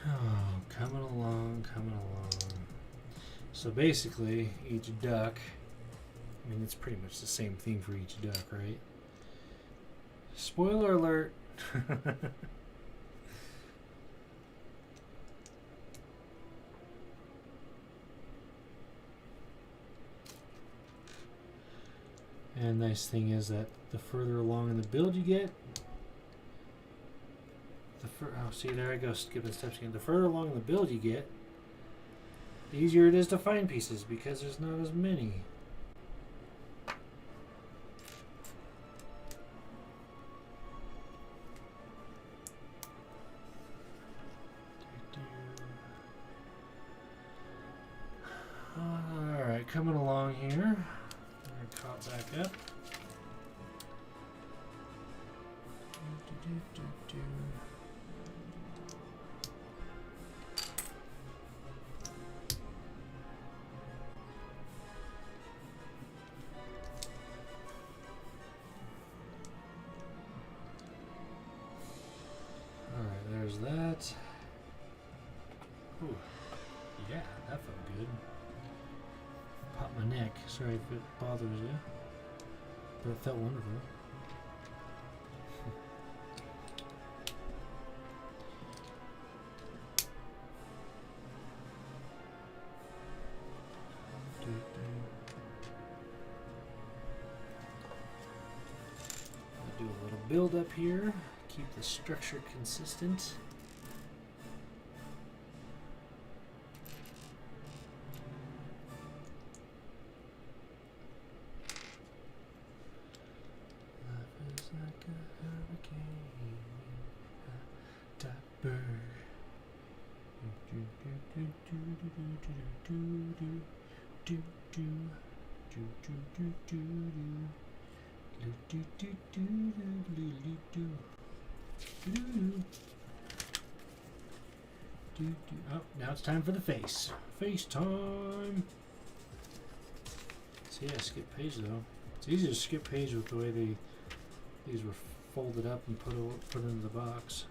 Oh, coming along. So basically, each duck, I mean, it's pretty much the same thing for each duck, right? Spoiler alert. And nice thing is that the further along in the build you get, oh, see, there I go, skipping steps again. The further along in the build you get, the easier it is to find pieces because there's not as many. Alright, coming along here. We're caught back up. Alright, there's that. Ooh. Yeah, that felt good. Popped my neck. Sorry if it bothers you. But it felt wonderful. I'll do a little build up here. Keep the structure consistent. Oh, now it's time for the face. Face time. So yeah, skip page though. It's easy to skip page with the way these were folded up and put into the box.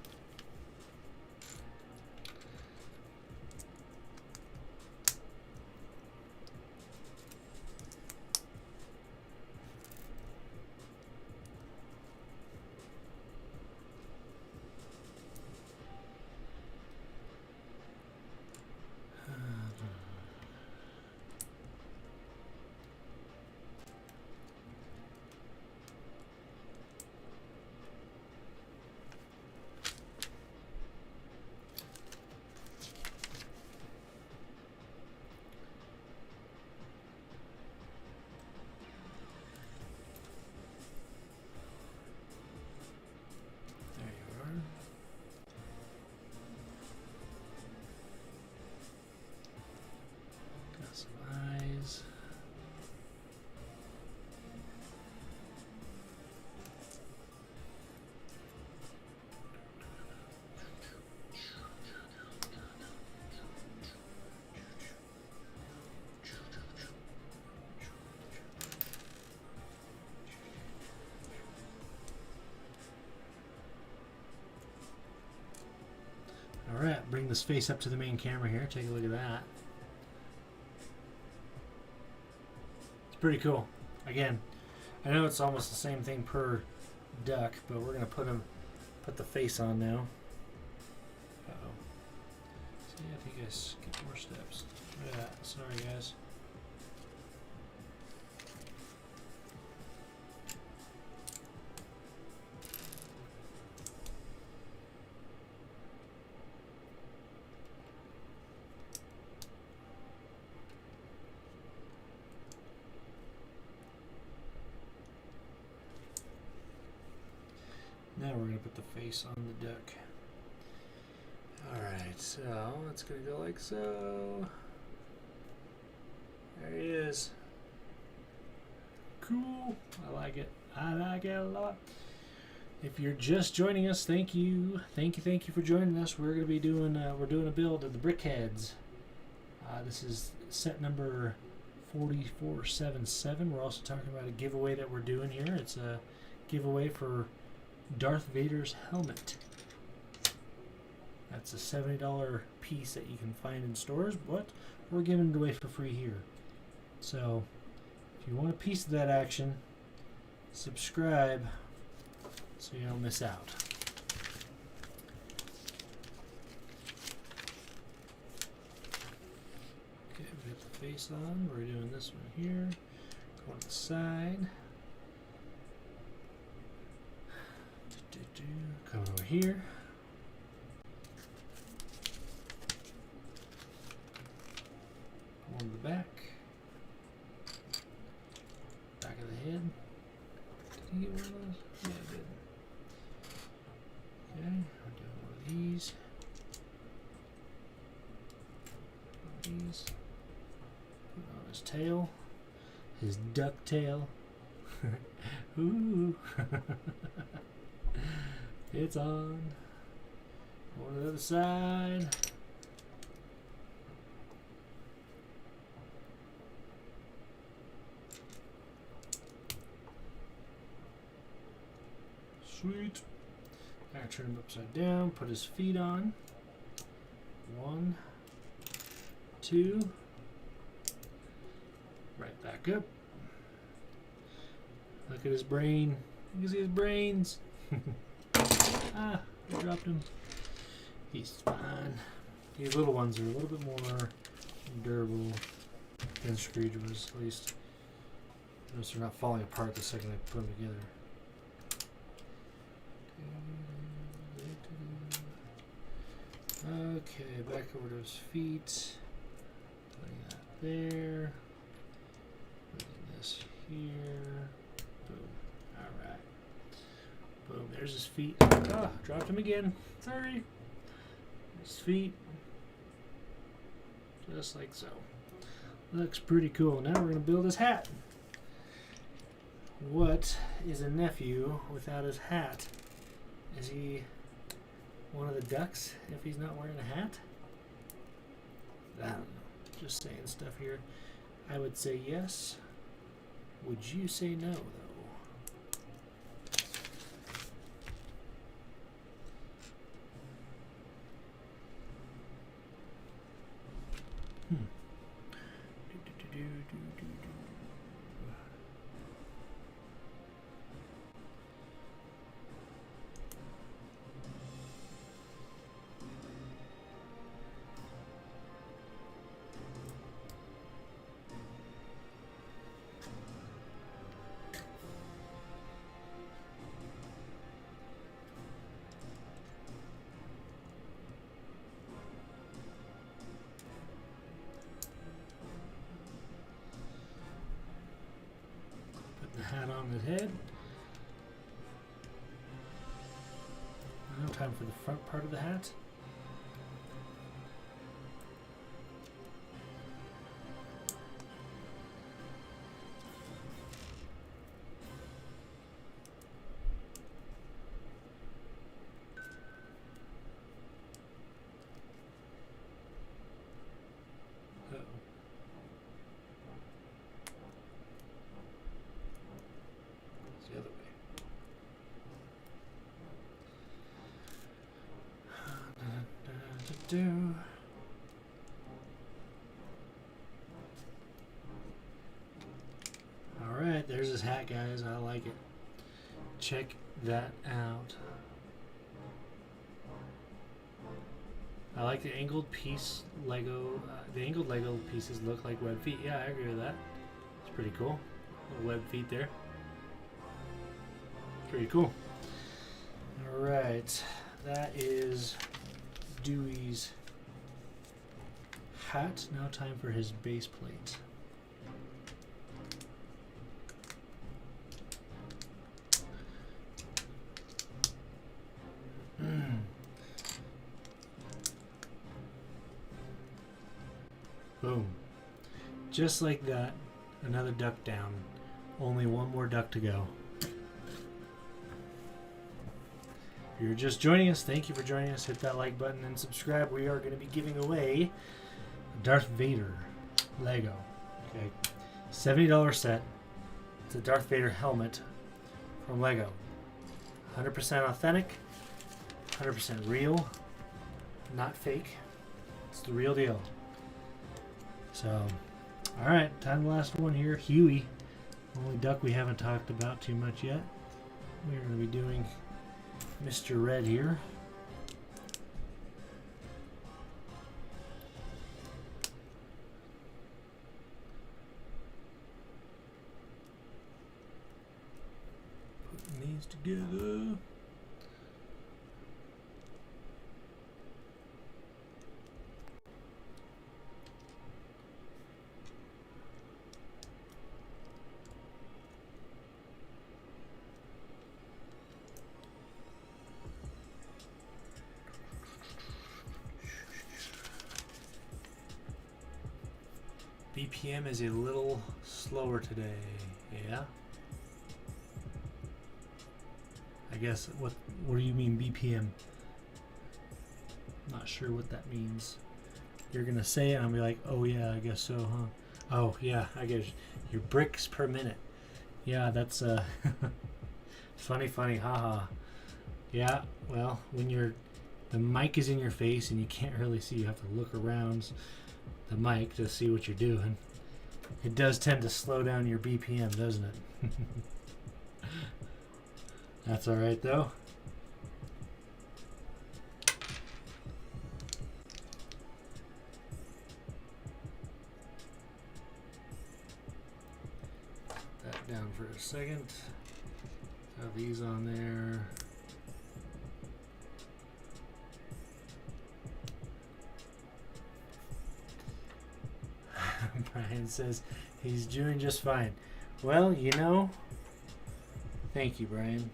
Alright, bring this face up to the main camera here. Take a look at that. It's pretty cool. Again, I know it's almost the same thing per duck, but we're going to put the face on now. Uh-oh. See, I think I skipped more steps. Look at that. Sorry, guys. we're going to put the face on the duck. Alright, so it's going to go like so. There he is. Cool. I like it. I like it a lot. If you're just joining us, thank you. Thank you for joining us. We're going to be doing we're doing a build of the brick heads. This is set number 4477. We're also talking about a giveaway that we're doing here. It's a giveaway for Darth Vader's helmet. That's a $70 piece that you can find in stores, but we're giving it away for free here. So if you want a piece of that action, subscribe so you don't miss out. Okay, we got the face on. We're doing this one here. Go on the side. Coming over here. On the back. Back of the head. Did he get one of those? Yeah, I did. Okay, we're doing one of these. One of these. Put on his tail. His duck tail. Ooh. It's on. On the other side. Sweet. I turn him upside down, put his feet on. 1, 2. Right back up. Look at his brain. You can see his brains. Ah, I dropped him. He's fine. These little ones are a little bit more durable than Scrooge was, at least. Notice they're not falling apart the second I put them together. Okay, back over to his feet. Putting that there. Putting this here. Boom. Alright. Boom. There's his feet. Ah, dropped him again. Sorry. His feet. Just like so. Looks pretty cool. Now we're going to build his hat. What is a nephew without his hat? Is he one of the ducks if he's not wearing a hat? I don't know. Just saying stuff here. I would say yes. Would you say no, though? Hat on his head. Now time for the front part of the hat. Alright, there's his hat, guys. I like it. Check that out. I like the angled piece Lego. The angled Lego pieces look like web feet. Yeah, I agree with that. It's pretty cool. Little web feet there. Pretty cool. Alright, that is Dewey's hat. Now time for his base plate. Boom. Just like that, another duck down. Only one more duck to go. If you're just joining us, thank you for joining us. Hit that like button and subscribe. We are going to be giving away Darth Vader Lego. Okay, $70 set. It's a Darth Vader helmet from Lego. 100% authentic, 100% real, not fake. It's the real deal. So, all right, time to the last one here. Huey, only duck we haven't talked about too much yet. We're going to be doing Mr. Red here. Putting these together. BPM is a little slower today. Yeah. I guess what do you mean BPM? Not sure what that means. You're gonna say it and I'll be like, oh yeah, I guess so, huh? Oh yeah, I guess your bricks per minute. Yeah, that's funny, haha. Yeah, well, when the mic is in your face and you can't really see, you have to look around the mic to see what you're doing. It does tend to slow down your BPM, doesn't it? That's all right though. Put that down for a second. Have these on there. Brian says he's doing just fine. Well, you know, thank you, Brian.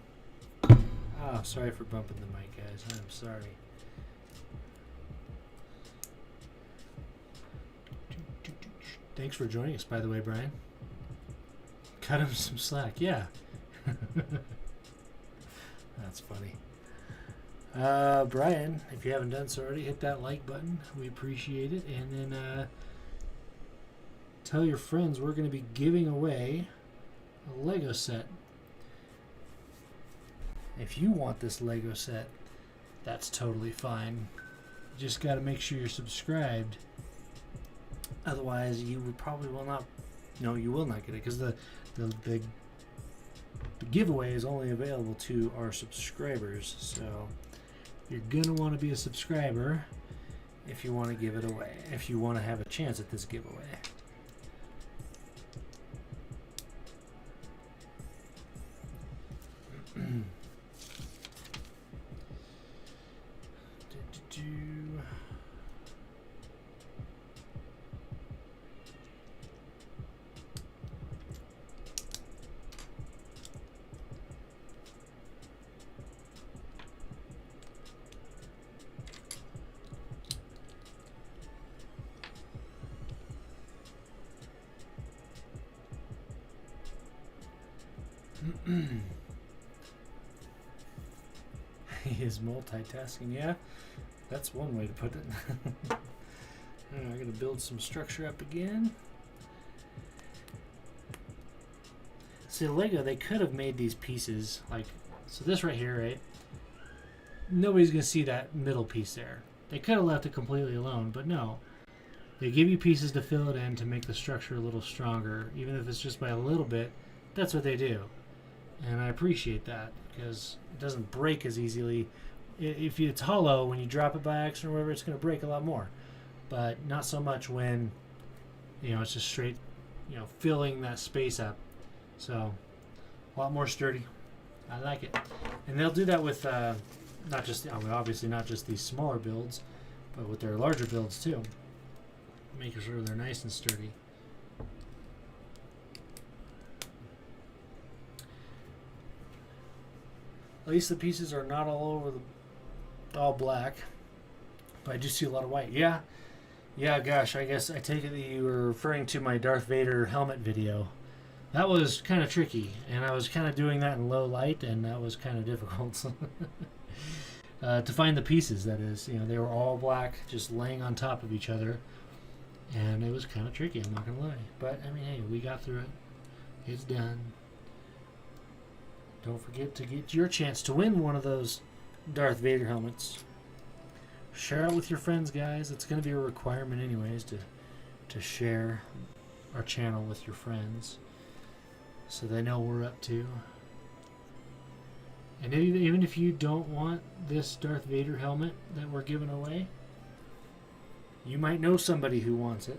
Oh, sorry for bumping the mic, guys. I'm sorry. Thanks for joining us, by the way, Brian. Cut him some slack. Yeah. That's funny. Brian, if you haven't done so already, hit that like button. We appreciate it. And then tell your friends we're going to be giving away a Lego set. If you want this Lego set, that's totally fine. You just got to make sure you're subscribed. Otherwise, you would probably will not. No, you will not get it because the giveaway is only available to our subscribers. So you're gonna want to be a subscriber if you want to give it away. If you want to have a chance at this giveaway. He is multitasking, yeah. That's one way to put it. I'm going to build some structure up again. See, Lego, they could have made these pieces like, so this right here, right? Nobody's going to see that middle piece there. They could have left it completely alone, but no. They give you pieces to fill it in to make the structure a little stronger, even if it's just by a little bit. That's what they do. And I appreciate that because it doesn't break as easily. If it's hollow, when you drop it by accident or whatever, it's going to break a lot more. But not so much when, it's just straight, filling that space up. So, a lot more sturdy. I like it. And they'll do that with not just, obviously not just these smaller builds, but with their larger builds too. Making sure they're nice and sturdy. At least the pieces are not all over all black, but I do see a lot of white. Yeah, Yeah, gosh, I guess I take it that you were referring to my Darth Vader helmet video. That was kind of tricky, and I was kind of doing that in low light, and that was kind of difficult to find the pieces. That is, they were all black, just laying on top of each other, and it was kind of tricky. I'm not gonna lie, but I mean, hey, we got through it. It's done. Don't forget to get your chance to win one of those Darth Vader helmets. Share it with your friends, guys. It's going to be a requirement anyways to share our channel with your friends so they know what we're up to. And even if you don't want this Darth Vader helmet that we're giving away, you might know somebody who wants it.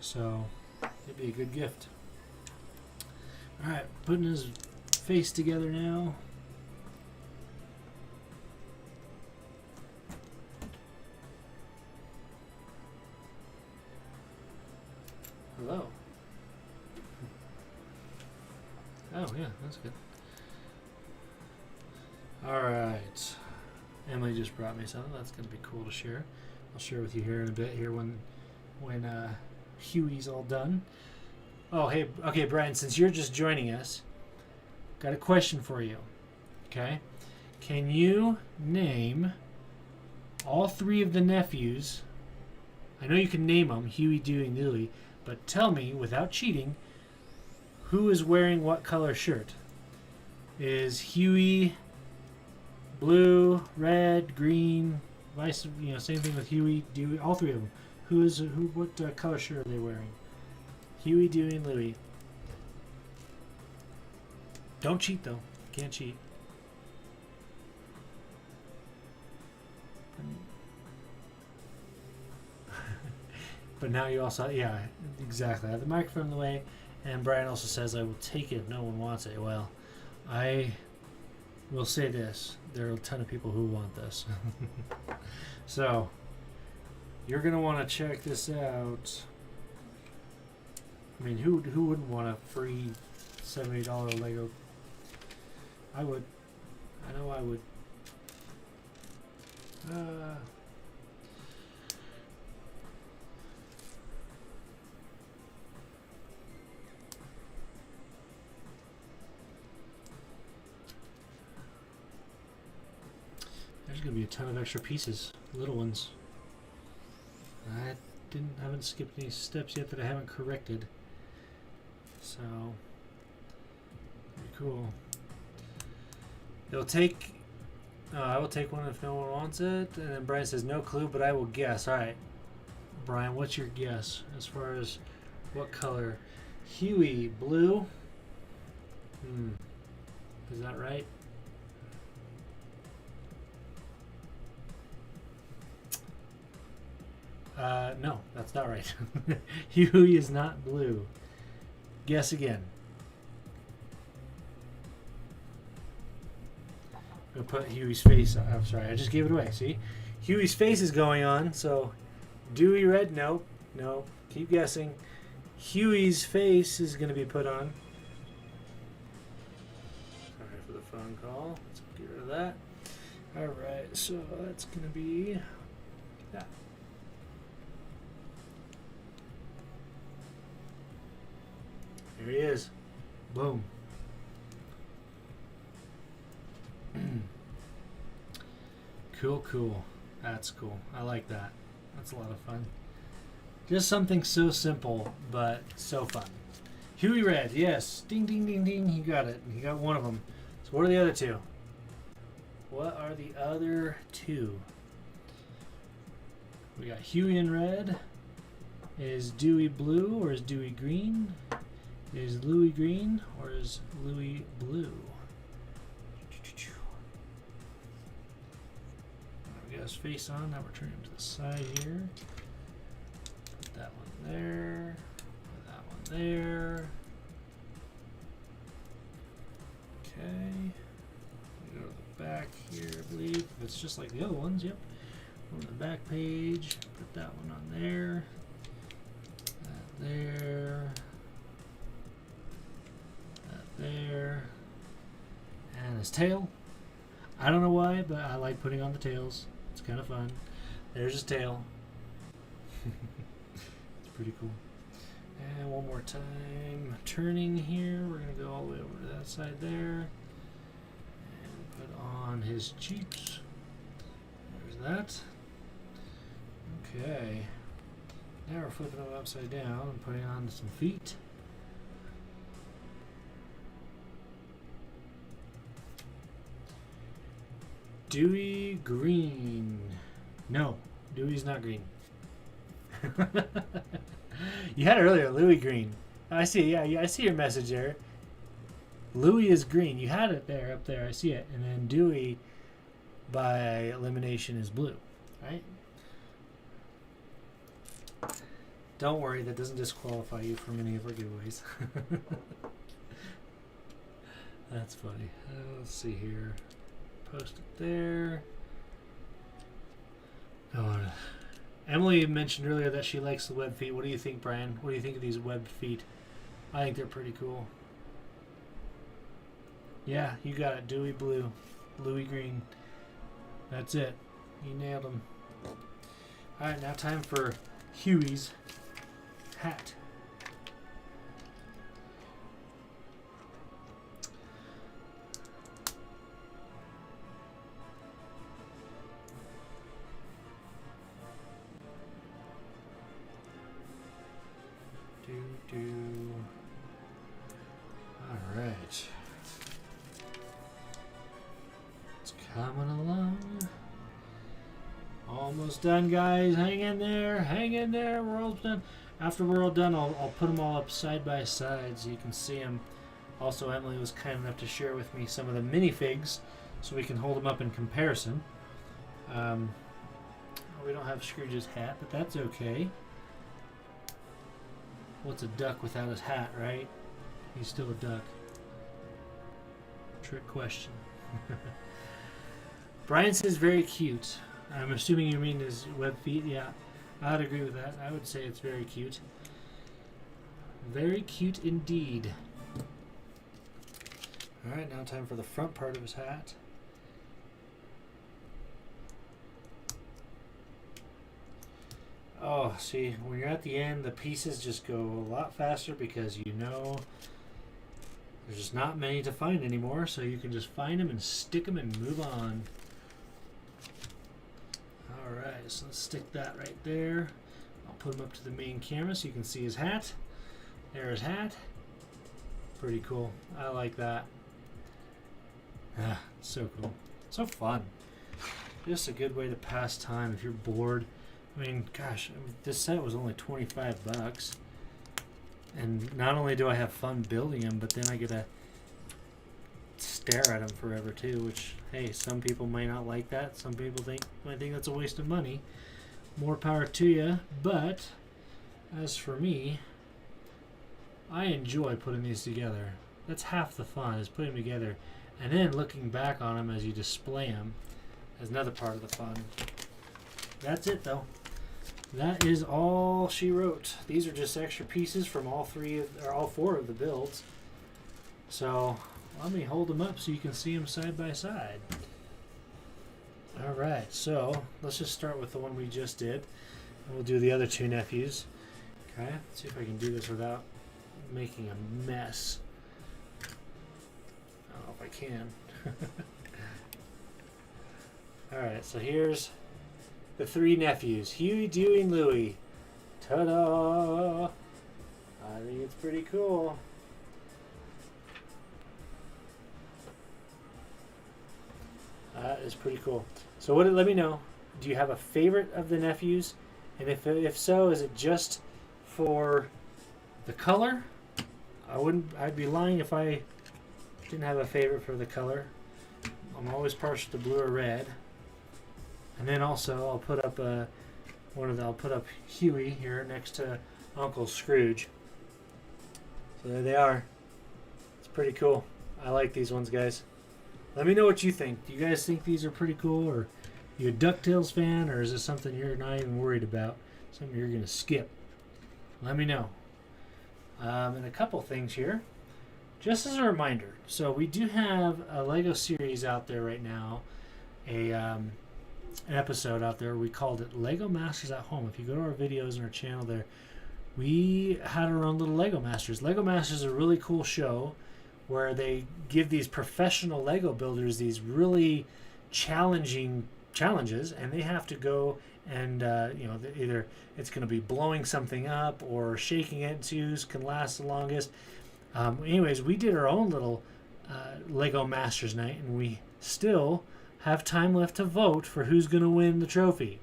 So it'd be a good gift. Alright, putting his face together now. Hello. Oh, yeah, that's good. Alright. Emily just brought me something. That's going to be cool to share. I'll share with you here in a bit here when Huey's all done. Oh, hey, okay, Brian, since you're just joining us, got a question for you. Okay? Can you name all three of the nephews? I know you can name them, Huey, Dewey, and Louie, but tell me, without cheating, who is wearing what color shirt? Is Huey blue, red, green, vice, same thing with Huey, Dewey, all three of them. What color shirt are they wearing? Huey, Dewey, and Louie. Don't cheat, though. Can't cheat. But now you also, yeah, exactly. I have the microphone in the way, and Brian also says, I will take it if no one wants it. Well, I will say this. There are a ton of people who want this. So, you're going to want to check this out. I mean, who wouldn't want a free $70 Lego? I would. I know I would. There's going to be a ton of extra pieces, little ones. I haven't skipped any steps yet that I haven't corrected. So, pretty cool. It'll take. I will take one if no one wants it. And then Brian says no clue, but I will guess. All right, Brian, what's your guess as far as what color? Huey, blue. Is that right? No, that's not right. Huey is not blue. Guess again. I'm going to put Huey's face on. I'm sorry, I just gave it away. See? Huey's face is going on, so Dewey red? Nope. No. Keep guessing. Huey's face is going to be put on. Sorry for the phone call. Let's get rid of that. Alright, so that's going to be that. There he is. Boom. Cool. That's cool. I like that. That's a lot of fun. Just something so simple, but so fun. Huey Red, yes. Ding, ding, ding, ding. He got it. He got one of them. So what are the other two? What are the other two? We got Huey in red. Is Dewey blue or is Dewey green? Is Louie green or is Louie blue? We got his face on. Now we're turning to the side here. Put that one there. Put that one there. Okay. We go to the back here, I believe. If it's just like the other ones, yep. On the back page. Put that one on there. That there. There. And his tail. I don't know why, but I like putting on the tails. It's kind of fun. There's his tail. It's pretty cool. And one more time, turning here. We're going to go all the way over to that side there. And put on his cheeks. There's that. Okay. Now we're flipping them upside down and putting on some feet. Dewey green. No, Dewey's not green. You had it earlier, Louie green. I see, yeah, I see your message there. Louie is green. You had it there, up there. I see it. And then Dewey, by elimination, is blue, right? Don't worry, that doesn't disqualify you from any of our giveaways. That's funny. Let's see here. Post it there. Oh, Emily mentioned earlier that she likes the web feet. What do you think, Brian? What do you think of these webbed feet? I think they're pretty cool. Yeah, you got it. Dewey blue, Louie green. That's it. You nailed them. All right, now time for Huey's hat. All right. It's coming along. Almost done, guys. Hang in there. Hang in there. We're almost done. After we're all done, I'll put them all up side by side so you can see them. Also, Emily was kind enough to share with me some of the minifigs so we can hold them up in comparison. We don't have Scrooge's hat, but that's okay. What's a duck without his hat, right? He's still a duck. Trick question. Brian says very cute. I'm assuming you mean his web feet. Yeah, I would agree with that. I would say it's very cute. Very cute indeed. Alright, now time for the front part of his hat. Oh, see, when you're at the end, the pieces just go a lot faster because you know there's just not many to find anymore, so you can just find them and stick them and move on. Alright, so let's stick that right there. I'll put him up to the main camera so you can see his hat. There's his hat. Pretty cool. I like that. Ah, so cool. So fun. Just a good way to pass time if you're bored. I mean, gosh, this set was only 25 bucks. And not only do I have fun building them, but then I get to stare at them forever too, which, hey, some people might not like that. Some people might think that's a waste of money. More power to you. But as for me, I enjoy putting these together. That's half the fun, is putting them together. And then looking back on them as you display them is another part of the fun. That's it, though. That is all she wrote. These are just extra pieces from all four of the builds. So let me hold them up so you can see them side by side. All right, so let's just start with the one we just did, and we'll do the other two nephews. Okay, let's see if I can do this without making a mess. I don't know if I can. All right, so here's the three nephews, Huey, Dewey, and Louie. Ta-da! I think it's pretty cool. That is pretty cool. So let me know, do you have a favorite of the nephews? And if so, is it just for the color? I'd be lying if I didn't have a favorite for the color. I'm always partial to blue or red. And then also I'll put up I'll put up Huey here next to Uncle Scrooge. So there they are. It's pretty cool. I like these ones, guys. Let me know what you think. Do you guys think these are pretty cool, or are you a DuckTales fan, or is this something you're not even worried about? Something you're gonna skip? Let me know. And a couple things here. Just as a reminder, so we do have a LEGO series out there right now, a episode out there. We called it Lego Masters at Home. If you go to our videos and our channel there, we had our own little Lego Masters. Lego Masters is a really cool show where they give these professional Lego builders these really challenging challenges, and they have to go and either it's going to be blowing something up or shaking it to who can last the longest. Anyways, we did our own little Lego Masters night, and we still have time left to vote for who's going to win the trophy.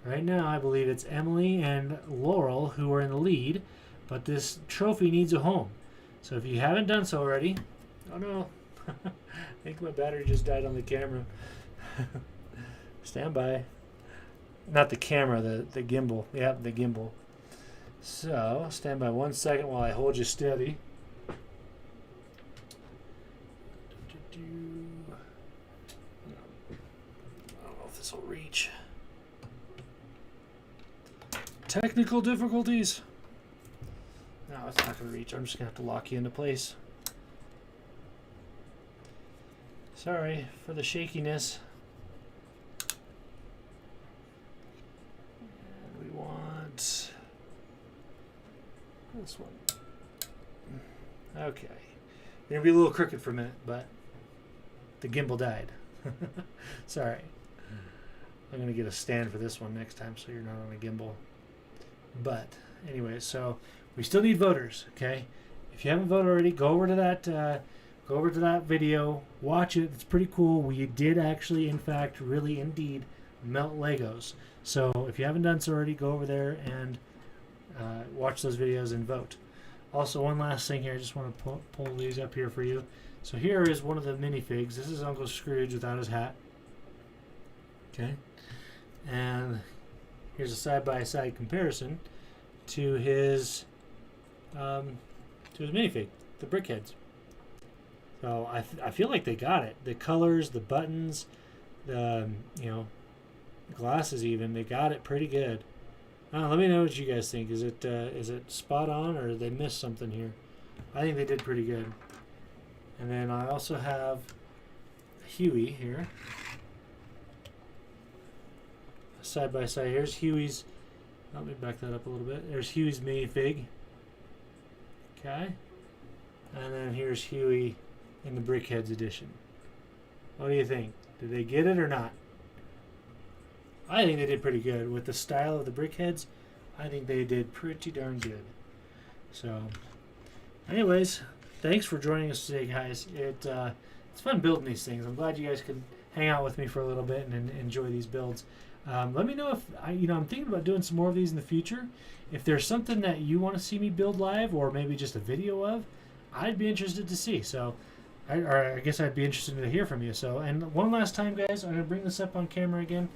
Right now, I believe it's Emily and Laurel who are in the lead, but this trophy needs a home. So if you haven't done so already, oh no, I think my battery just died on the camera. Stand by. Not the camera, the gimbal. Yeah, the gimbal. So, stand by 1 second while I hold you steady. I don't know if this will reach. Technical difficulties. No, it's not going to reach. I'm just going to have to lock you into place. Sorry for the shakiness. And we want this one. Okay. You're going to be a little crooked for a minute, but the gimbal died. Sorry. I'm going to get a stand for this one next time so you're not on a gimbal. But anyway, so we still need voters, okay? If you haven't voted already, go over to that video, watch it. It's pretty cool. We did actually, in fact, really indeed melt Legos. So if you haven't done so already, go over there and watch those videos and vote. Also, one last thing here. I just want to pull these up here for you. So here is one of the minifigs. This is Uncle Scrooge without his hat. Okay. And here's a side-by-side comparison to his minifig, the Brickheads. So I feel like they got it. The colors, the buttons, the glasses even, they got it pretty good. Let me know what you guys think. Is it spot on, or did they miss something here? I think they did pretty good. And then I also have Huey here. Side by side. Here's Huey's. Let me back that up a little bit. There's Huey's minifig. Okay. And then here's Huey in the Brickheads edition. What do you think? Did they get it or not? I think they did pretty good. With the style of the Brickheads, I think they did pretty darn good. So, anyways, thanks for joining us today, guys. It's fun building these things. I'm glad you guys could hang out with me for a little bit and enjoy these builds. Let me know if I'm thinking about doing some more of these in the future. If there's something that you want to see me build live, or maybe just a video of, I'd be interested to see. So, I guess I'd be interested to hear from you. So, and one last time, guys, I'm gonna bring this up on camera again.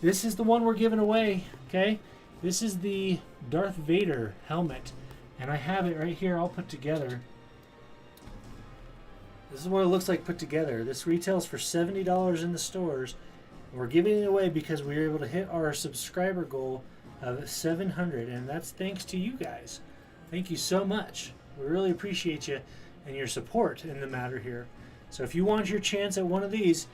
This is the one we're giving away. Okay, this is the Darth Vader helmet, and I have it right here, all put together. This is what it looks like put together. This retails for $70 in the stores. We're giving it away because we were able to hit our subscriber goal of 700, and that's thanks to you guys. Thank you so much. We really appreciate you and your support in the matter here. So if you want your chance at one of these,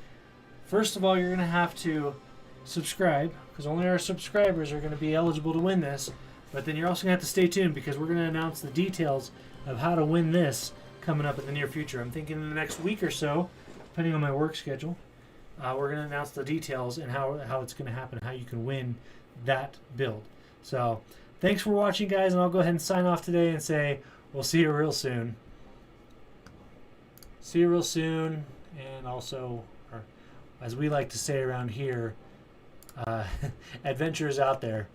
first of all, you're going to have to subscribe, because only our subscribers are going to be eligible to win this. But then you're also going to have to stay tuned, because we're going to announce the details of how to win this coming up in the near future. I'm thinking in the next week or so, depending on my work schedule, we're going to announce the details and how it's going to happen, how you can win that build. So thanks for watching, guys, and I'll go ahead and sign off today and say we'll see you real soon. See you real soon, and also, as we like to say around here, adventure is out there.